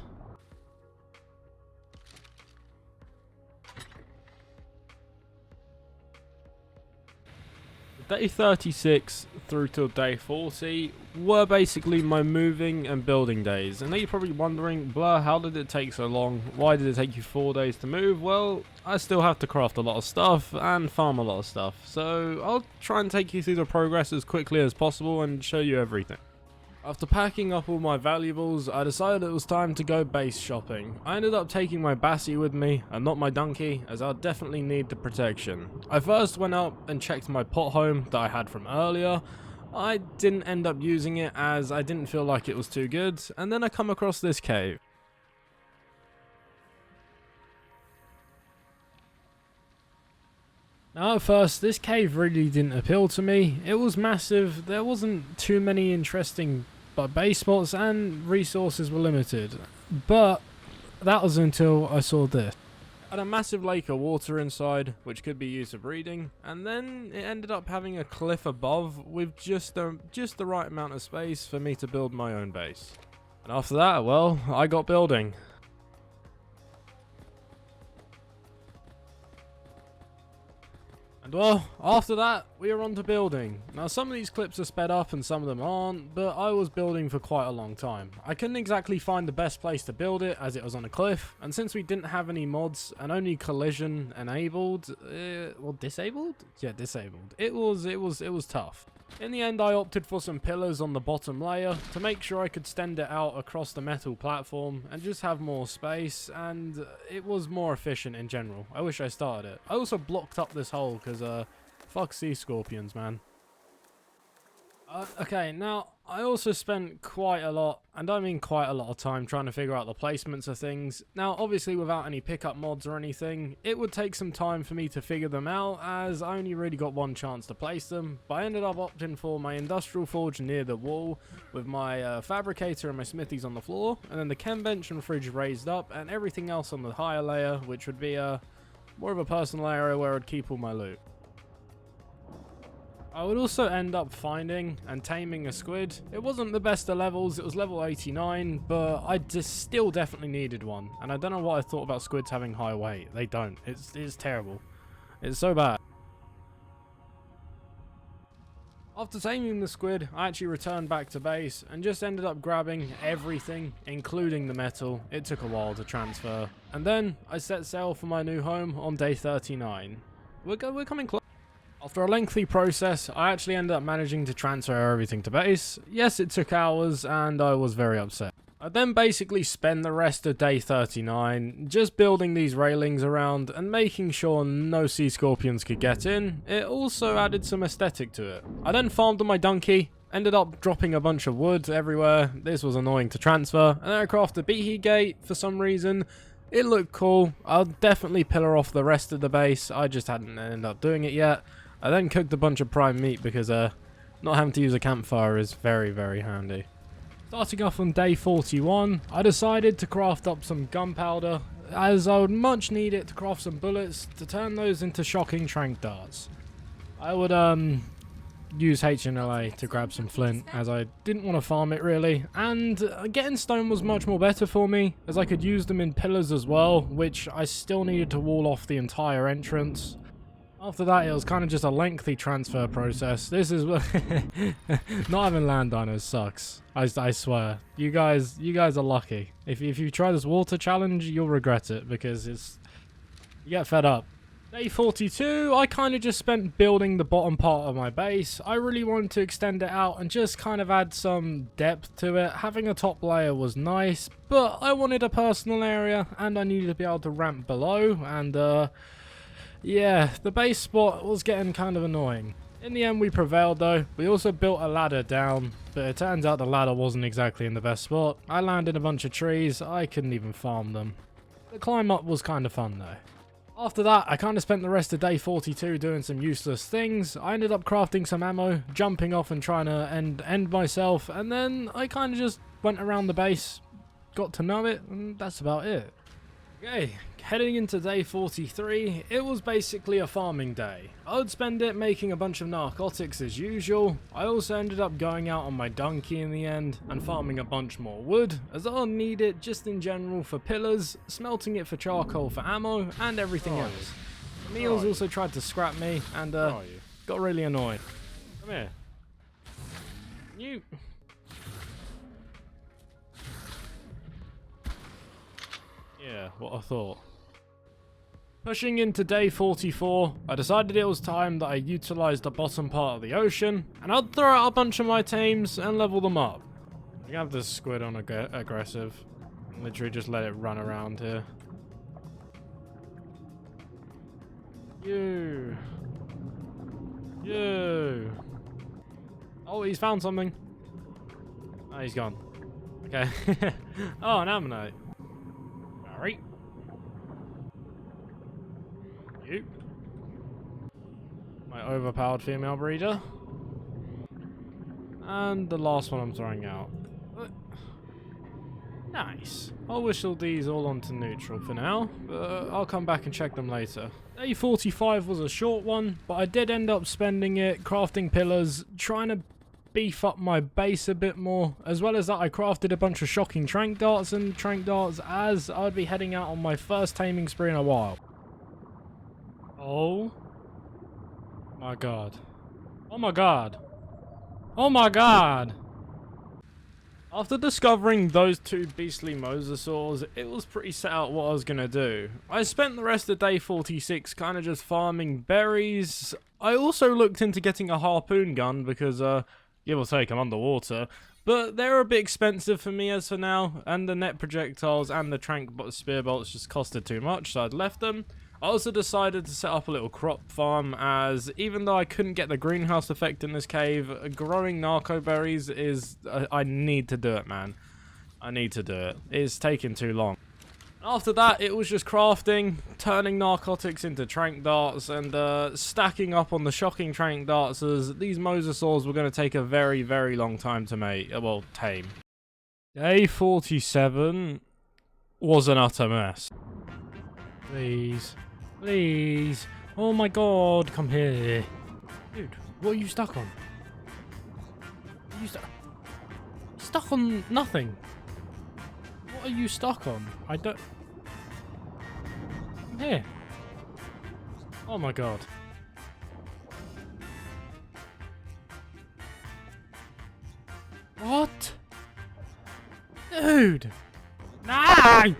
Day 36 through till day 40 were basically my moving and building days. And now you're probably wondering, Blur, how did it take so long? Why did it take you 4 days to move? Well, I still have to craft a lot of stuff and farm a lot of stuff. So I'll try and take you through the progress as quickly as possible and show you everything. After packing up all my valuables, I decided it was time to go base shopping. I ended up taking my Bassie with me, and not my donkey, as I'll definitely need the protection. I first went out and checked my pot home that I had from earlier. I didn't end up using it as I didn't feel like it was too good, and then I come across this cave. Now at first, this cave really didn't appeal to me. It was massive, there wasn't too many interesting base spots, and resources were limited. But that was until I saw this. It had a massive lake of water inside, which could be used for breeding, and then it ended up having a cliff above with just the right amount of space for me to build my own base. And after that, well, I got building. And well, after that, we are on to building. Now some of these clips are sped up and some of them aren't, but I was building for quite a long time. I couldn't exactly find the best place to build it as it was on a cliff, and since we didn't have any mods and only collision enabled, well, disabled? Yeah, disabled. It was tough. In the end, I opted for some pillars on the bottom layer to make sure I could extend it out across the metal platform and just have more space, and it was more efficient in general. I wish I started it. I also blocked up this hole because, fuck sea scorpions, man. Okay, now, I also spent quite a lot, and I mean quite a lot of time trying to figure out the placements of things. Now, obviously without any pickup mods or anything, it would take some time for me to figure them out, as I only really got one chance to place them. But I ended up opting for my industrial forge near the wall, with my fabricator and my smithies on the floor, and then the chem bench and fridge raised up, and everything else on the higher layer, which would be more of a personal area where I'd keep all my loot. I would also end up finding and taming a squid. It wasn't the best of levels, it was level 89, but I just still definitely needed one. And I don't know what I thought about squids having high weight. They don't. It's terrible. It's so bad. After taming the squid, I actually returned back to base and just ended up grabbing everything, including the metal. It took a while to transfer. And then I set sail for my new home on day 39. We're coming close. After a lengthy process, I actually ended up managing to transfer everything to base. Yes, it took hours, and I was very upset. I then basically spent the rest of day 39 just building these railings around and making sure no sea scorpions could get in. It also added some aesthetic to it. I then farmed on my donkey, ended up dropping a bunch of wood everywhere. This was annoying to transfer, and then I crafted a beehive gate for some reason. It looked cool. I'll definitely pillar off the rest of the base. I just hadn't ended up doing it yet. I then cooked a bunch of prime meat because not having to use a campfire is very, very handy. Starting off on day 41, I decided to craft up some gunpowder, as I would much need it to craft some bullets to turn those into shocking trank darts. I would use HNLA to grab some flint, as I didn't want to farm it really, and getting stone was much more better for me, as I could use them in pillars as well, which I still needed to wall off the entire entrance. After that, it was kind of just a lengthy transfer process. This is not having landowners sucks. I swear. You guys are lucky. If you try this water challenge, you'll regret it because you get fed up. Day 42, I kind of just spent building the bottom part of my base. I really wanted to extend it out and just kind of add some depth to it. Having a top layer was nice, but I wanted a personal area and I needed to be able to ramp below, and yeah, the base spot was getting kind of annoying. In the end, we prevailed though. We also built a ladder down, but it turns out the ladder wasn't exactly in the best spot. I landed a bunch of trees, I couldn't even farm them. The climb up was kind of fun though. After that, I kind of spent the rest of day 42 doing some useless things. I ended up crafting some ammo, jumping off and trying to end myself, and then I kind of just went around the base, got to know it, and that's about it. Okay, heading into day 43, it was basically a farming day. I would spend it making a bunch of narcotics as usual. I also ended up going out on my donkey in the end and farming a bunch more wood, as I'll need it just in general for pillars, smelting it for charcoal for ammo, and everything else. Meals also tried to scrap me and got really annoyed. Come here. You... Yeah, what I thought. Pushing into day 44, I decided it was time that I utilised the bottom part of the ocean, and I'd throw out a bunch of my tames and level them up. I can have this squid on aggressive. Literally just let it run around here. You. Oh, he's found something. Oh, he's gone. Okay. Oh, an ammonite. Alright. You. My overpowered female breeder. And the last one I'm throwing out. Nice. I'll whistle these all onto neutral for now, but I'll come back and check them later. Day 45 was a short one, but I did end up spending it crafting pillars, trying to beef up my base a bit more. As well as that, I crafted a bunch of shocking trank darts and trank darts as I'd be heading out on my first taming spree in a while. Oh my god. Oh my god. Oh my god. After discovering those two beastly mosasaurs, it was pretty set out what I was gonna do. I spent the rest of day 46 kind of just farming berries. I also looked into getting a harpoon gun because, give or take, I'm underwater. But they're a bit expensive for me as for now, and the net projectiles and the trank spear bolts just costed too much, so I'd left them. I also decided to set up a little crop farm, as even though I couldn't get the greenhouse effect in this cave, growing narco berries is... I need to do it, man. I need to do it. It's taking too long. After that, it was just crafting, turning narcotics into trank darts, and stacking up on the shocking trank darts, as these mosasaurs were going to take a very, very long time to make, well, tame. Day 47 was an utter mess. Please. Please. Oh my god, come here. Dude, what are you stuck on? Are you stuck on nothing. What are you stuck on? I don't... Come here. Oh my god. What? Dude! No!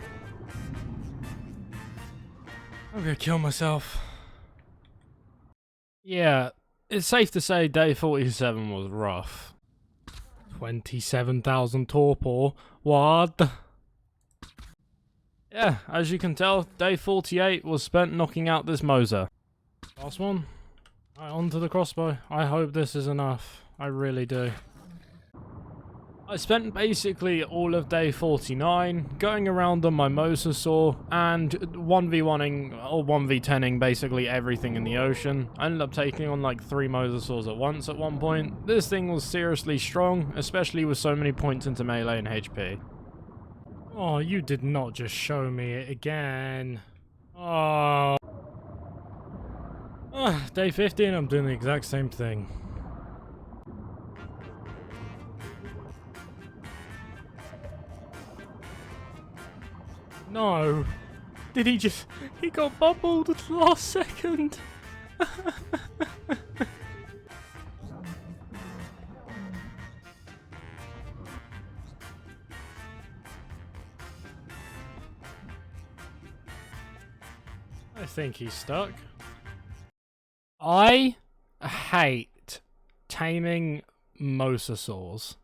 I'm gonna kill myself. Yeah, it's safe to say day 47 was rough. 27,000 torpor. What? Yeah, as you can tell, day 48 was spent knocking out this Moser. Last one. Right, onto the crossbow. I hope this is enough. I really do. I spent basically all of day 49 going around on my mosasaur and 1v1ing or 1v10ing basically everything in the ocean. I ended up taking on like 3 mosasaurs at once at one point. This thing was seriously strong, especially with so many points into melee and HP. Oh, you did not just show me it again. Oh. Day 50 and I'm doing the exact same thing. No. Did he just... He got bubbled at the last second. I think he's stuck. I hate taming mosasaurs.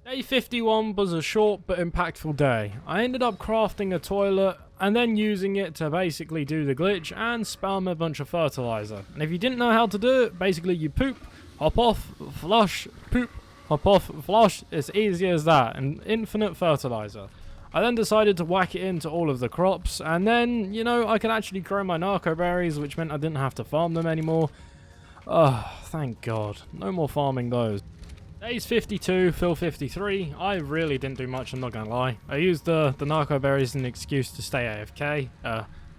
Day 51 was a short but impactful day. I ended up crafting a toilet and then using it to basically do the glitch and spam a bunch of fertilizer. And if you didn't know how to do it, basically you poop, hop off, flush, poop, hop off, flush. It's easy as that, and infinite fertilizer. I then decided to whack it into all of the crops, and then, you know, I could actually grow my narco berries, which meant I didn't have to farm them anymore. Oh, thank God. No more farming those. Days 52, fill 53, I really didn't do much, I'm not gonna lie. I used the narco berries as an excuse to stay AFK,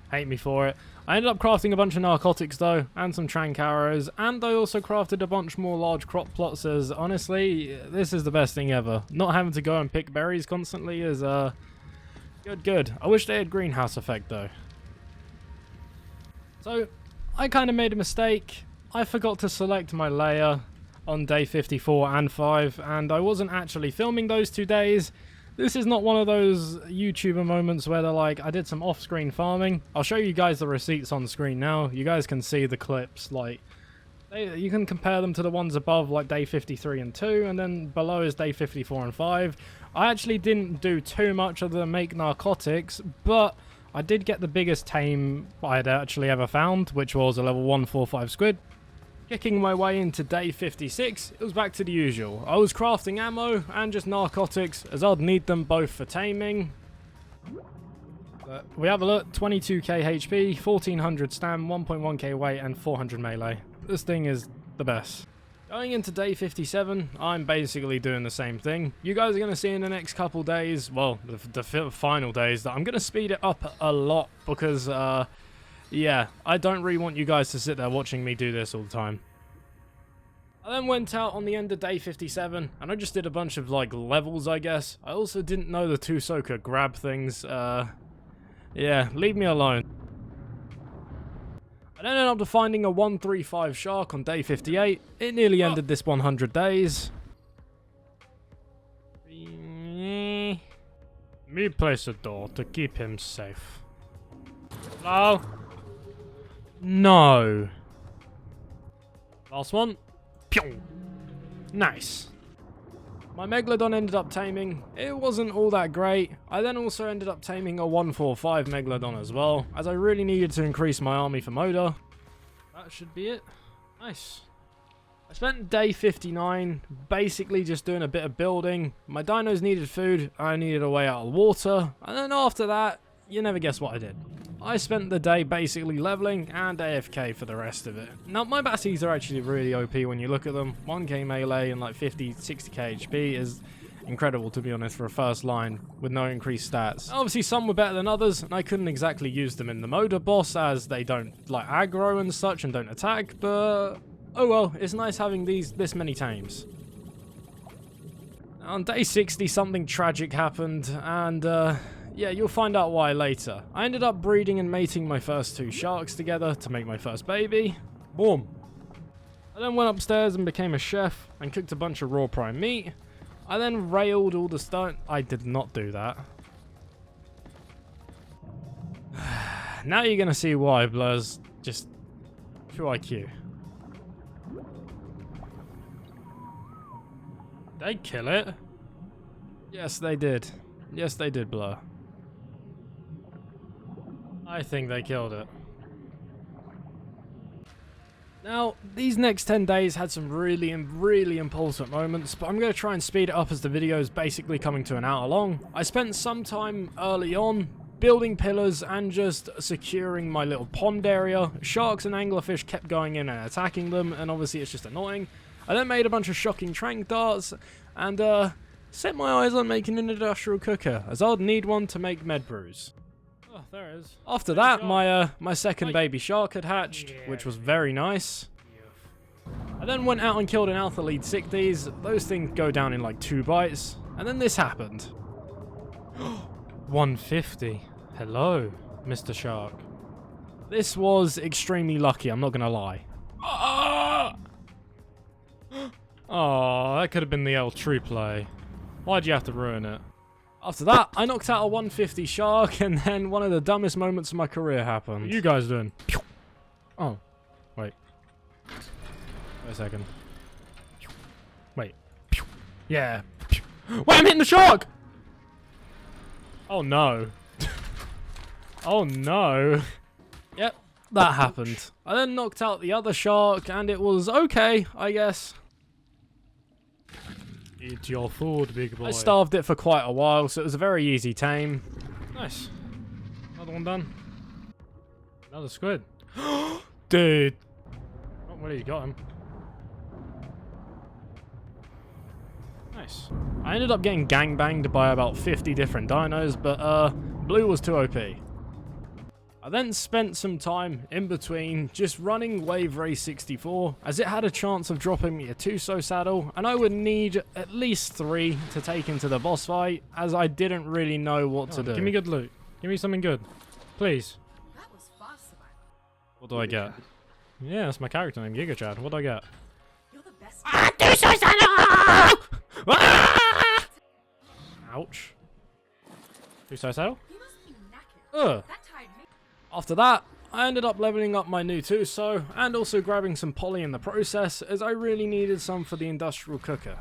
hate me for it. I ended up crafting a bunch of narcotics though, and some trank arrows, and I also crafted a bunch more large crop plots, as honestly, this is the best thing ever. Not having to go and pick berries constantly is, good. I wish they had greenhouse effect though. So, I kind of made a mistake. I forgot to select my layer on day 54 and 5, and I wasn't actually filming those 2 days. This is not one of those YouTuber moments where they're like, I did some off-screen farming. I'll show you guys the receipts on screen now. You guys can see the clips, like, you can compare them to the ones above, like day 53 and 2, and then below is day 54 and 5. I actually didn't do too much other than make narcotics, but I did get the biggest tame I had actually ever found, which was a level 145 squid. Kicking my way into day 56, it was back to the usual. I was crafting ammo and just narcotics, as I'd need them both for taming. But we have a look, 22k HP, 1400 stam, 1.1k weight, and 400 melee. This thing is the best. Going into day 57, I'm basically doing the same thing. You guys are going to see in the next couple days, well, the final days, that I'm going to speed it up a lot because, yeah, I don't really want you guys to sit there watching me do this all the time. I then went out on the end of day 57, and I just did a bunch of, like, levels, I guess. I also didn't know the Tuso could grab things. Yeah, leave me alone. I then ended up finding a 135 shark on day 58. It nearly ended this 100 days. Me place a door to keep him safe. Hello? No. Last one. Pew! Nice. My Megalodon ended up taming. It wasn't all that great. I then also ended up taming a 145 Megalodon as well, as I really needed to increase my army for Moda. That should be it. Nice. I spent day 59 basically just doing a bit of building. My dinos needed food, I needed a way out of water, and then after that, you never guess what I did. I spent the day basically leveling and AFK for the rest of it. Now, my Bassies are actually really OP when you look at them. 1k melee and like 50, 60k HP is incredible, to be honest, for a first line with no increased stats. Obviously, some were better than others, and I couldn't exactly use them in the Moda boss as they don't like aggro and such and don't attack, but oh well, it's nice having this many tames. On day 60, something tragic happened, and yeah, you'll find out why later. I ended up breeding and mating my first 2 sharks together to make my first baby. Boom. I then went upstairs and became a chef and cooked a bunch of raw prime meat. I then railed all the stone. I did not do that. Now you're gonna see why, Blur's just true IQ. Did they kill it? Yes, they did. Yes, they did, Blur. I think they killed it. Now, these next 10 days had some really important moments, but I'm going to try and speed it up as the video is basically coming to an hour long. I spent some time early on building pillars and just securing my little pond area. Sharks and anglerfish kept going in and attacking them, and obviously it's just annoying. I then made a bunch of shocking trank darts, and set my eyes on making an industrial cooker, as I'd need one to make med brews. Oh, there it is. After that, my second baby shark had hatched, which was very nice. I then went out and killed an alpha lead Sickties. Those things go down in like 2 bites. And then this happened. 150. Hello, Mr. Shark. This was extremely lucky, I'm not gonna lie. Oh, that could have been the L true play. Why'd you have to ruin it? After that, I knocked out a 150 shark, and then one of the dumbest moments of my career happened. What are you guys doing? Oh, wait. Wait a second. Wait. Yeah. Wait, I'm hitting the shark! Oh no. Oh no. Yep, that happened. I then knocked out the other shark, and it was okay, I guess. Eat your food, big boy. I starved it for quite a while, so it was a very easy tame. Nice. Another one done. Another squid. Dude. Oh, where you got him? Nice. I ended up getting gangbanged by about 50 different dinos, but blue was too OP. I then spent some time in between just running Wave Race 64, as it had a chance of dropping me a Tuso saddle, and I would need at least 3 to take into the boss fight, as I didn't really know what to do. Give me good loot. Give me something good. Please. That was fast, Survivor. What do I get? Yeah, that's my character name, Giga Chad. What'd I get? You're the best. Ouch. Two-side saddle? You must be knackered. Ugh. That tied me. After that, I ended up leveling up my new Tuso and also grabbing some poly in the process as I really needed some for the industrial cooker.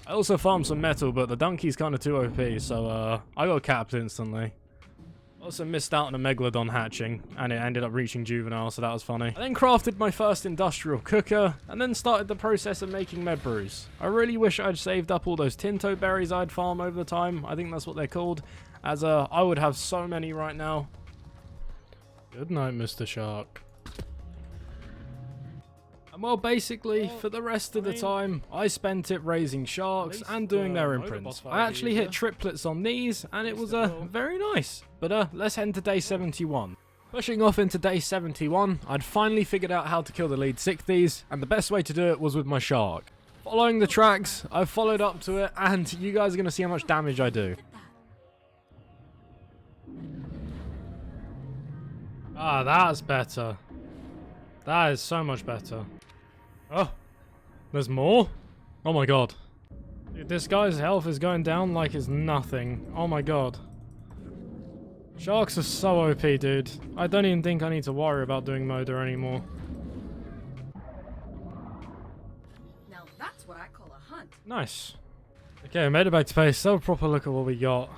I also farmed some metal, but the donkey's kind of too OP, so I got capped instantly. Also missed out on a megalodon hatching, and it ended up reaching juvenile, so that was funny. I then crafted my first industrial cooker, and then started the process of making med brews. I really wish I'd saved up all those tinto berries I'd farm over the time. I think that's what they're called, as I would have so many right now. Good night, Mr. Shark. And well, basically, for the rest of the time, I spent it raising sharks and doing their imprints. I actually hit triplets on these, and it was very nice. But let's head into day 71. Pushing off into day 71, I'd finally figured out how to kill the lead 60s, and the best way to do it was with my shark. Following the tracks, I followed up to it, and you guys are going to see how much damage I do. Ah, that's better. That is so much better. Oh, there's more? Oh my god. Dude, this guy's health is going down like it's nothing. Oh my god. Sharks are so OP, dude. I don't even think I need to worry about doing Moda anymore. Now that's what I call a hunt. Nice. Okay, I made it back to base. So proper look at what we got.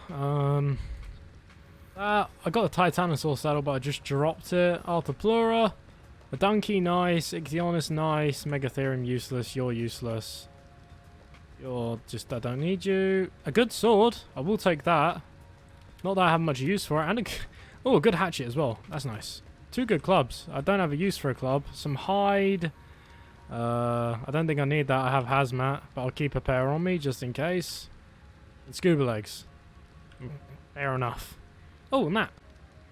I got a Titanosaur saddle, but I just dropped it. Arthroplura. A donkey, nice. Ichthyornis, nice. Megatherium, useless. You're useless. You're just, I don't need you. A good sword. I will take that. Not that I have much use for it. And a good hatchet as well. That's nice. 2 good clubs. I don't have a use for a club. Some hide. I don't think I need that. I have hazmat, but I'll keep a pair on me just in case. And scuba legs. Fair enough. Oh, and that.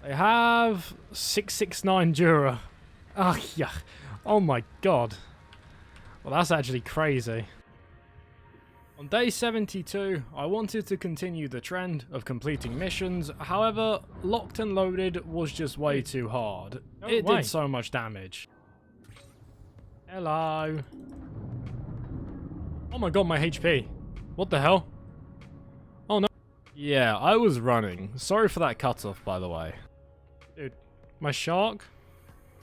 They have 669 Dura. Oh, yeah. Oh my god. Well, that's actually crazy. On day 72, I wanted to continue the trend of completing missions. However, Locked and Loaded was just way too hard. It did so much damage. Hello. Oh my god, my HP. What the hell? Oh no. Yeah, I was running. Sorry for that cutoff, by the way. Dude, my shark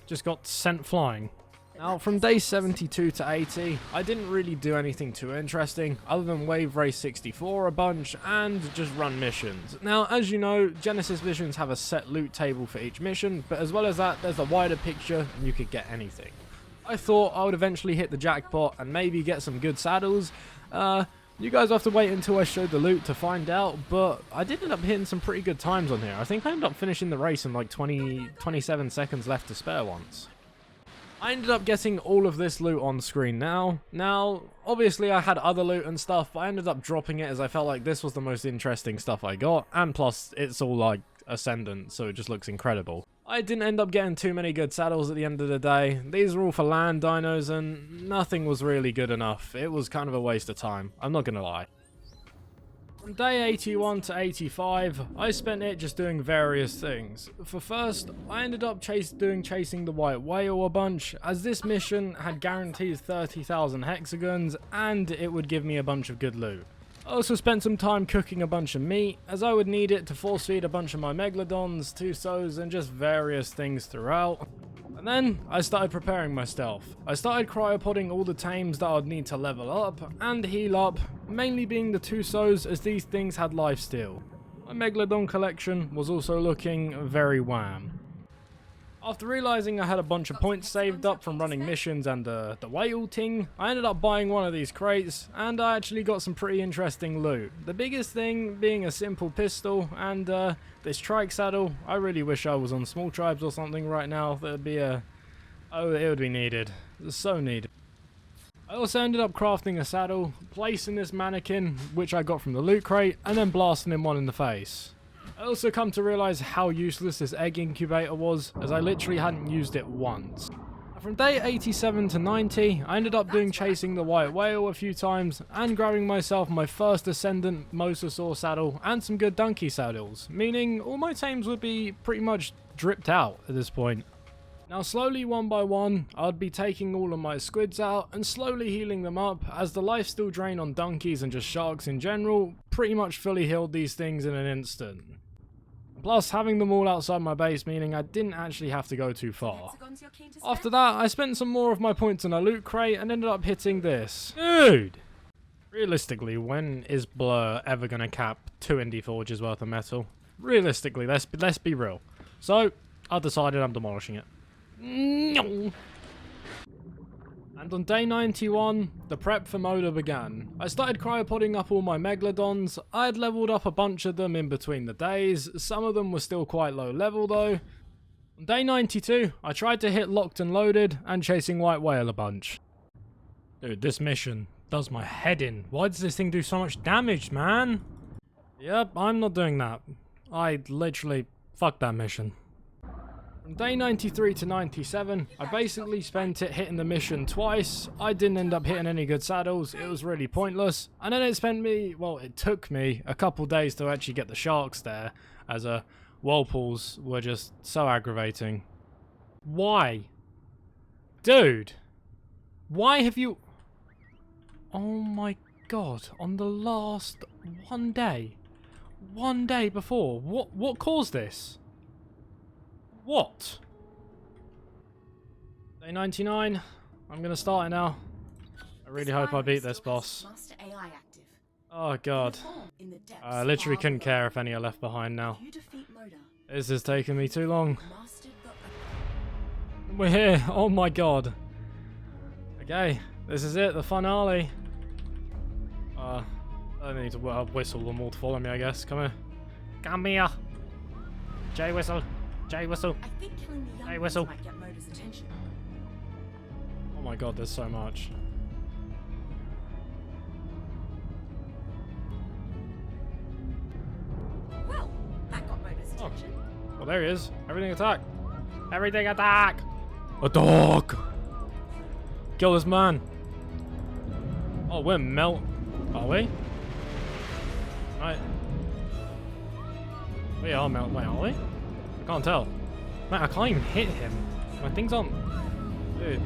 just got sent flying. Now, from day 72 to 80, I didn't really do anything too interesting other than wave race 64 a bunch and just run missions. Now, as you know, Genesis missions have a set loot table for each mission, but as well as that, there's a wider picture and you could get anything. I thought I would eventually hit the jackpot and maybe get some good saddles. You guys have to wait until I showed the loot to find out, but I did end up hitting some pretty good times on here. I think I ended up finishing the race in like 27 seconds left to spare once. I ended up getting all of this loot on screen now. Now, obviously I had other loot and stuff, but I ended up dropping it as I felt like this was the most interesting stuff I got, and plus it's all like Ascendant, so it just looks incredible. I didn't end up getting too many good saddles at the end of the day. These were all for land dinos and nothing was really good enough. It was kind of a waste of time, I'm not gonna lie. From day 81 to 85, I spent it just doing various things. For first, I ended up chasing the white whale a bunch, as this mission had guaranteed 30,000 hexagons and it would give me a bunch of good loot. I also spent some time cooking a bunch of meat, as I would need it to force feed a bunch of my megalodons, Tusos, and just various things throughout. And then, I started preparing my stealth. I started cryopodding all the tames that I'd need to level up and heal up, mainly being the Tusos, as these things had lifesteal. My megalodon collection was also looking very wham. After realizing I had a bunch of points saved up from running missions and the whale ting, I ended up buying one of these crates, and I actually got some pretty interesting loot. The biggest thing being a simple pistol and this trike saddle. I really wish I was on Small Tribes or something right now. That'd be it would be needed. So needed. I also ended up crafting a saddle, placing this mannequin, which I got from the loot crate, and then blasting him one in the face. I also come to realise how useless this egg incubator was, as I literally hadn't used it once. From day 87 to 90, I ended up doing chasing the white whale a few times, and grabbing myself my first Ascendant Mosasaur saddle and some good donkey saddles, meaning all my tames would be pretty much dripped out at this point. Now slowly, one by one, I'd be taking all of my squids out and slowly healing them up, as the lifesteal drain on donkeys and just sharks in general pretty much fully healed these things in an instant. Plus, having them all outside my base meaning I didn't actually have to go too far. After that, I spent some more of my points in a loot crate and ended up hitting this. Dude! Realistically, when is Blur ever gonna cap 2 Indie Forges worth of metal? Realistically, let's be real. So, I decided I'm demolishing it. No. And on day 91, the prep for Moda began. I started cryopodding up all my Megalodons. I had leveled up a bunch of them in between the days. Some of them were still quite low level though. On day 92, I tried to hit Locked and Loaded and Chasing White Whale a bunch. Dude, this mission does my head in. Why does this thing do so much damage, man? Yep, I'm not doing that. I literally fucked that mission. From day 93 to 97, I basically spent it hitting the mission twice. I didn't end up hitting any good saddles, it was really pointless. And then it took me a couple days to actually get the sharks there, as whirlpools were just so aggravating. Why? Dude! Why have you... Oh my god, on the last one day before, what caused this? What? Day 99. I'm gonna start it now. I really hope I beat this boss. Oh god. I literally couldn't care if any are left behind now. This is taking me too long. We're here. Oh my god. Okay, this is it, the finale. I need to whistle them all to follow me, I guess. Come here. Come here. Jay whistle. Jay whistle. I think killing the young Hey, whistle. might get Moda's attention. Oh my god, there's so much. Well, that got Moda's attention. Well, there he is. Everything attack. Everything attack. A dog. Kill this man. Oh, we're melt. Are we? Right. We are melt. Wait, are we? I can't tell. Man, I can't even hit him. My thing's on. Dude.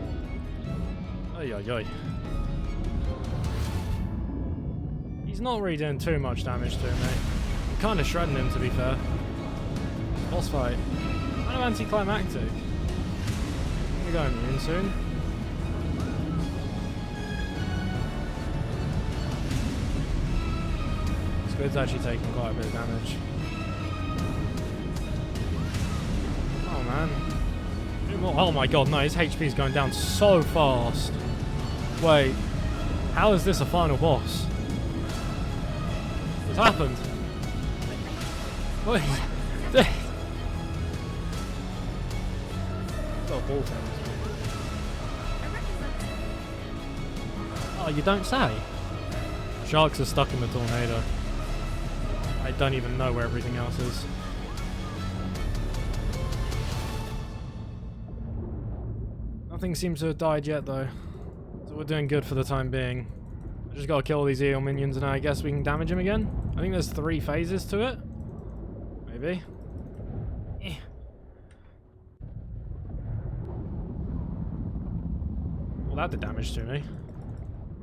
Ay, ay, ay. He's not really doing too much damage to me. I'm kind of shredding him, to be fair. Boss fight. Kind of anticlimactic. We're going immune soon. Squid's actually taking quite a bit of damage. Oh man. Oh my god, no, his HP is going down so fast. Wait, how is this a final boss? What's happened? Wait. Oh, you don't say? Sharks are stuck in the tornado. I don't even know where everything else is. Nothing seems to have died yet though. So we're doing good for the time being. I just gotta kill all these eel minions and I guess we can damage him again. I think there's 3 phases to it. Maybe. Well, that did damage to me.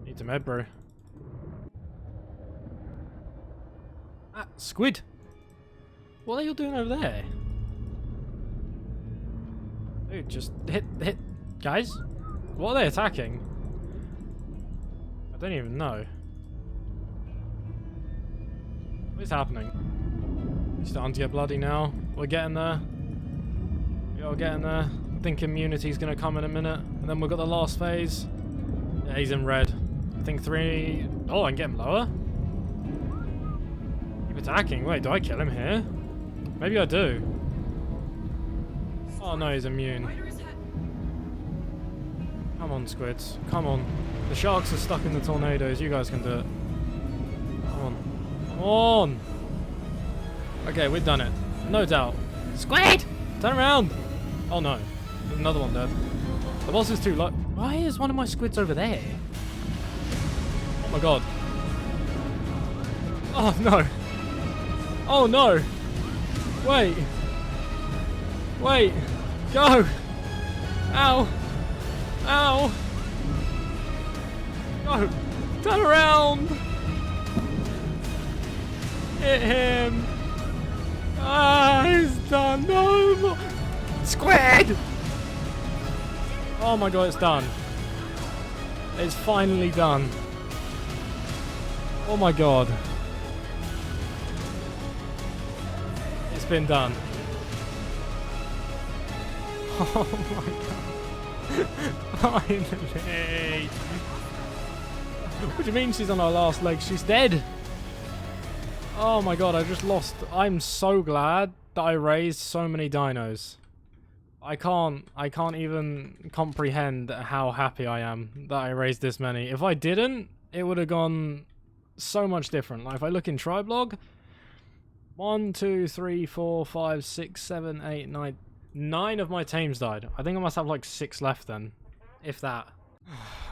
Need to med bro. Ah, squid! What are you doing over there? Dude, just hit. Guys? What are they attacking? I don't even know. What is happening? He's starting to get bloody now. We're getting there. We're getting there. I think immunity's gonna come in a minute. And then we've got the last phase. Yeah, he's in red. I think 3... Oh, I can get him lower? Keep attacking. Wait, do I kill him here? Maybe I do. Oh no, he's immune. Come on, squids. Come on. The sharks are stuck in the tornadoes. You guys can do it. Come on. Come on! Okay, we've done it. No doubt. Squid! Turn around! Oh no. There's another one dead. The boss is too low. Why is one of my squids over there? Oh my god. Oh no. Oh no. Wait. Wait. Go. Ow! Ow! No! Turn around! Hit him! Ah, he's done. No more. Squid! Oh my god, it's done. It's finally done. Oh my god. It's been done. Oh my god. Finally. What do you mean she's on her last leg? She's dead. Oh my god, I just lost. I'm so glad that I raised so many dinos. I can't even comprehend how happy I am that I raised this many. If I didn't, it would have gone so much different. Like if I look in tribe log, 1, 2, 3, 4, 5, 6, 7, 8, 9. 9 of my tames died. I think I must have like 6 left then, if that.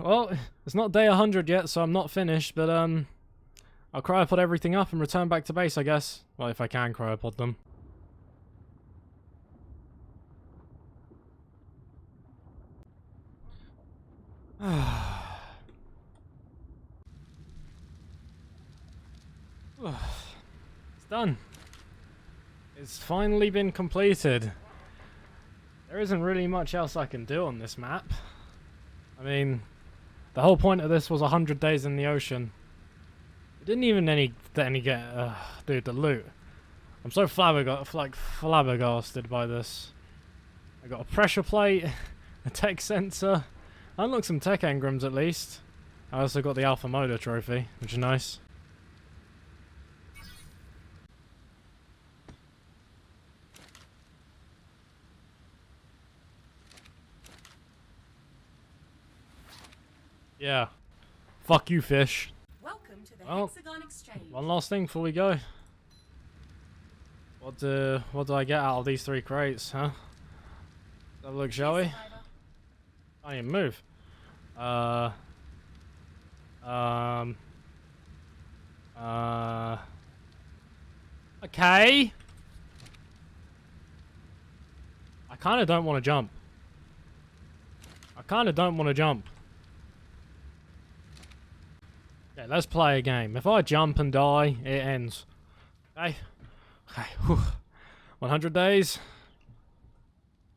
Well, it's not day 100 yet, so I'm not finished, but I'll cryopod everything up and return back to base, I guess. Well, if I can cryopod them. It's done. It's finally been completed. There isn't really much else I can do on this map. I mean, the whole point of this was 100 days in the ocean. It didn't even get, dude, the loot. I'm so flabbergasted by this. I got a pressure plate, a tech sensor. I unlocked some tech engrams at least. I also got the Alpha Motor trophy, which is nice. Yeah. Fuck you, fish. Welcome to the Well, Hexagon Exchange. one last thing before we go. What do I get out of these 3 crates, huh? Have a look, shall we? I didn't even move. Okay. I kind of don't want to jump. Okay, let's play a game. If I jump and die, it ends. Okay? Okay. Whew. 100 days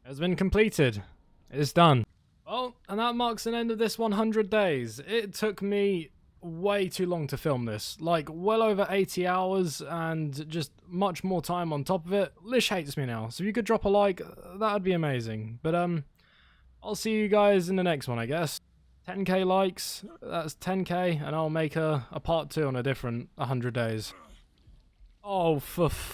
has been completed. It's done. Well, and that marks an end of this 100 days. It took me way too long to film this. Like, well over 80 hours and just much more time on top of it. Lish hates me now, so if you could drop a like, that'd be amazing. But, I'll see you guys in the next one, I guess. 10k likes, that's 10k, and I'll make a part 2 on a different 100 days. Oh, for fuck.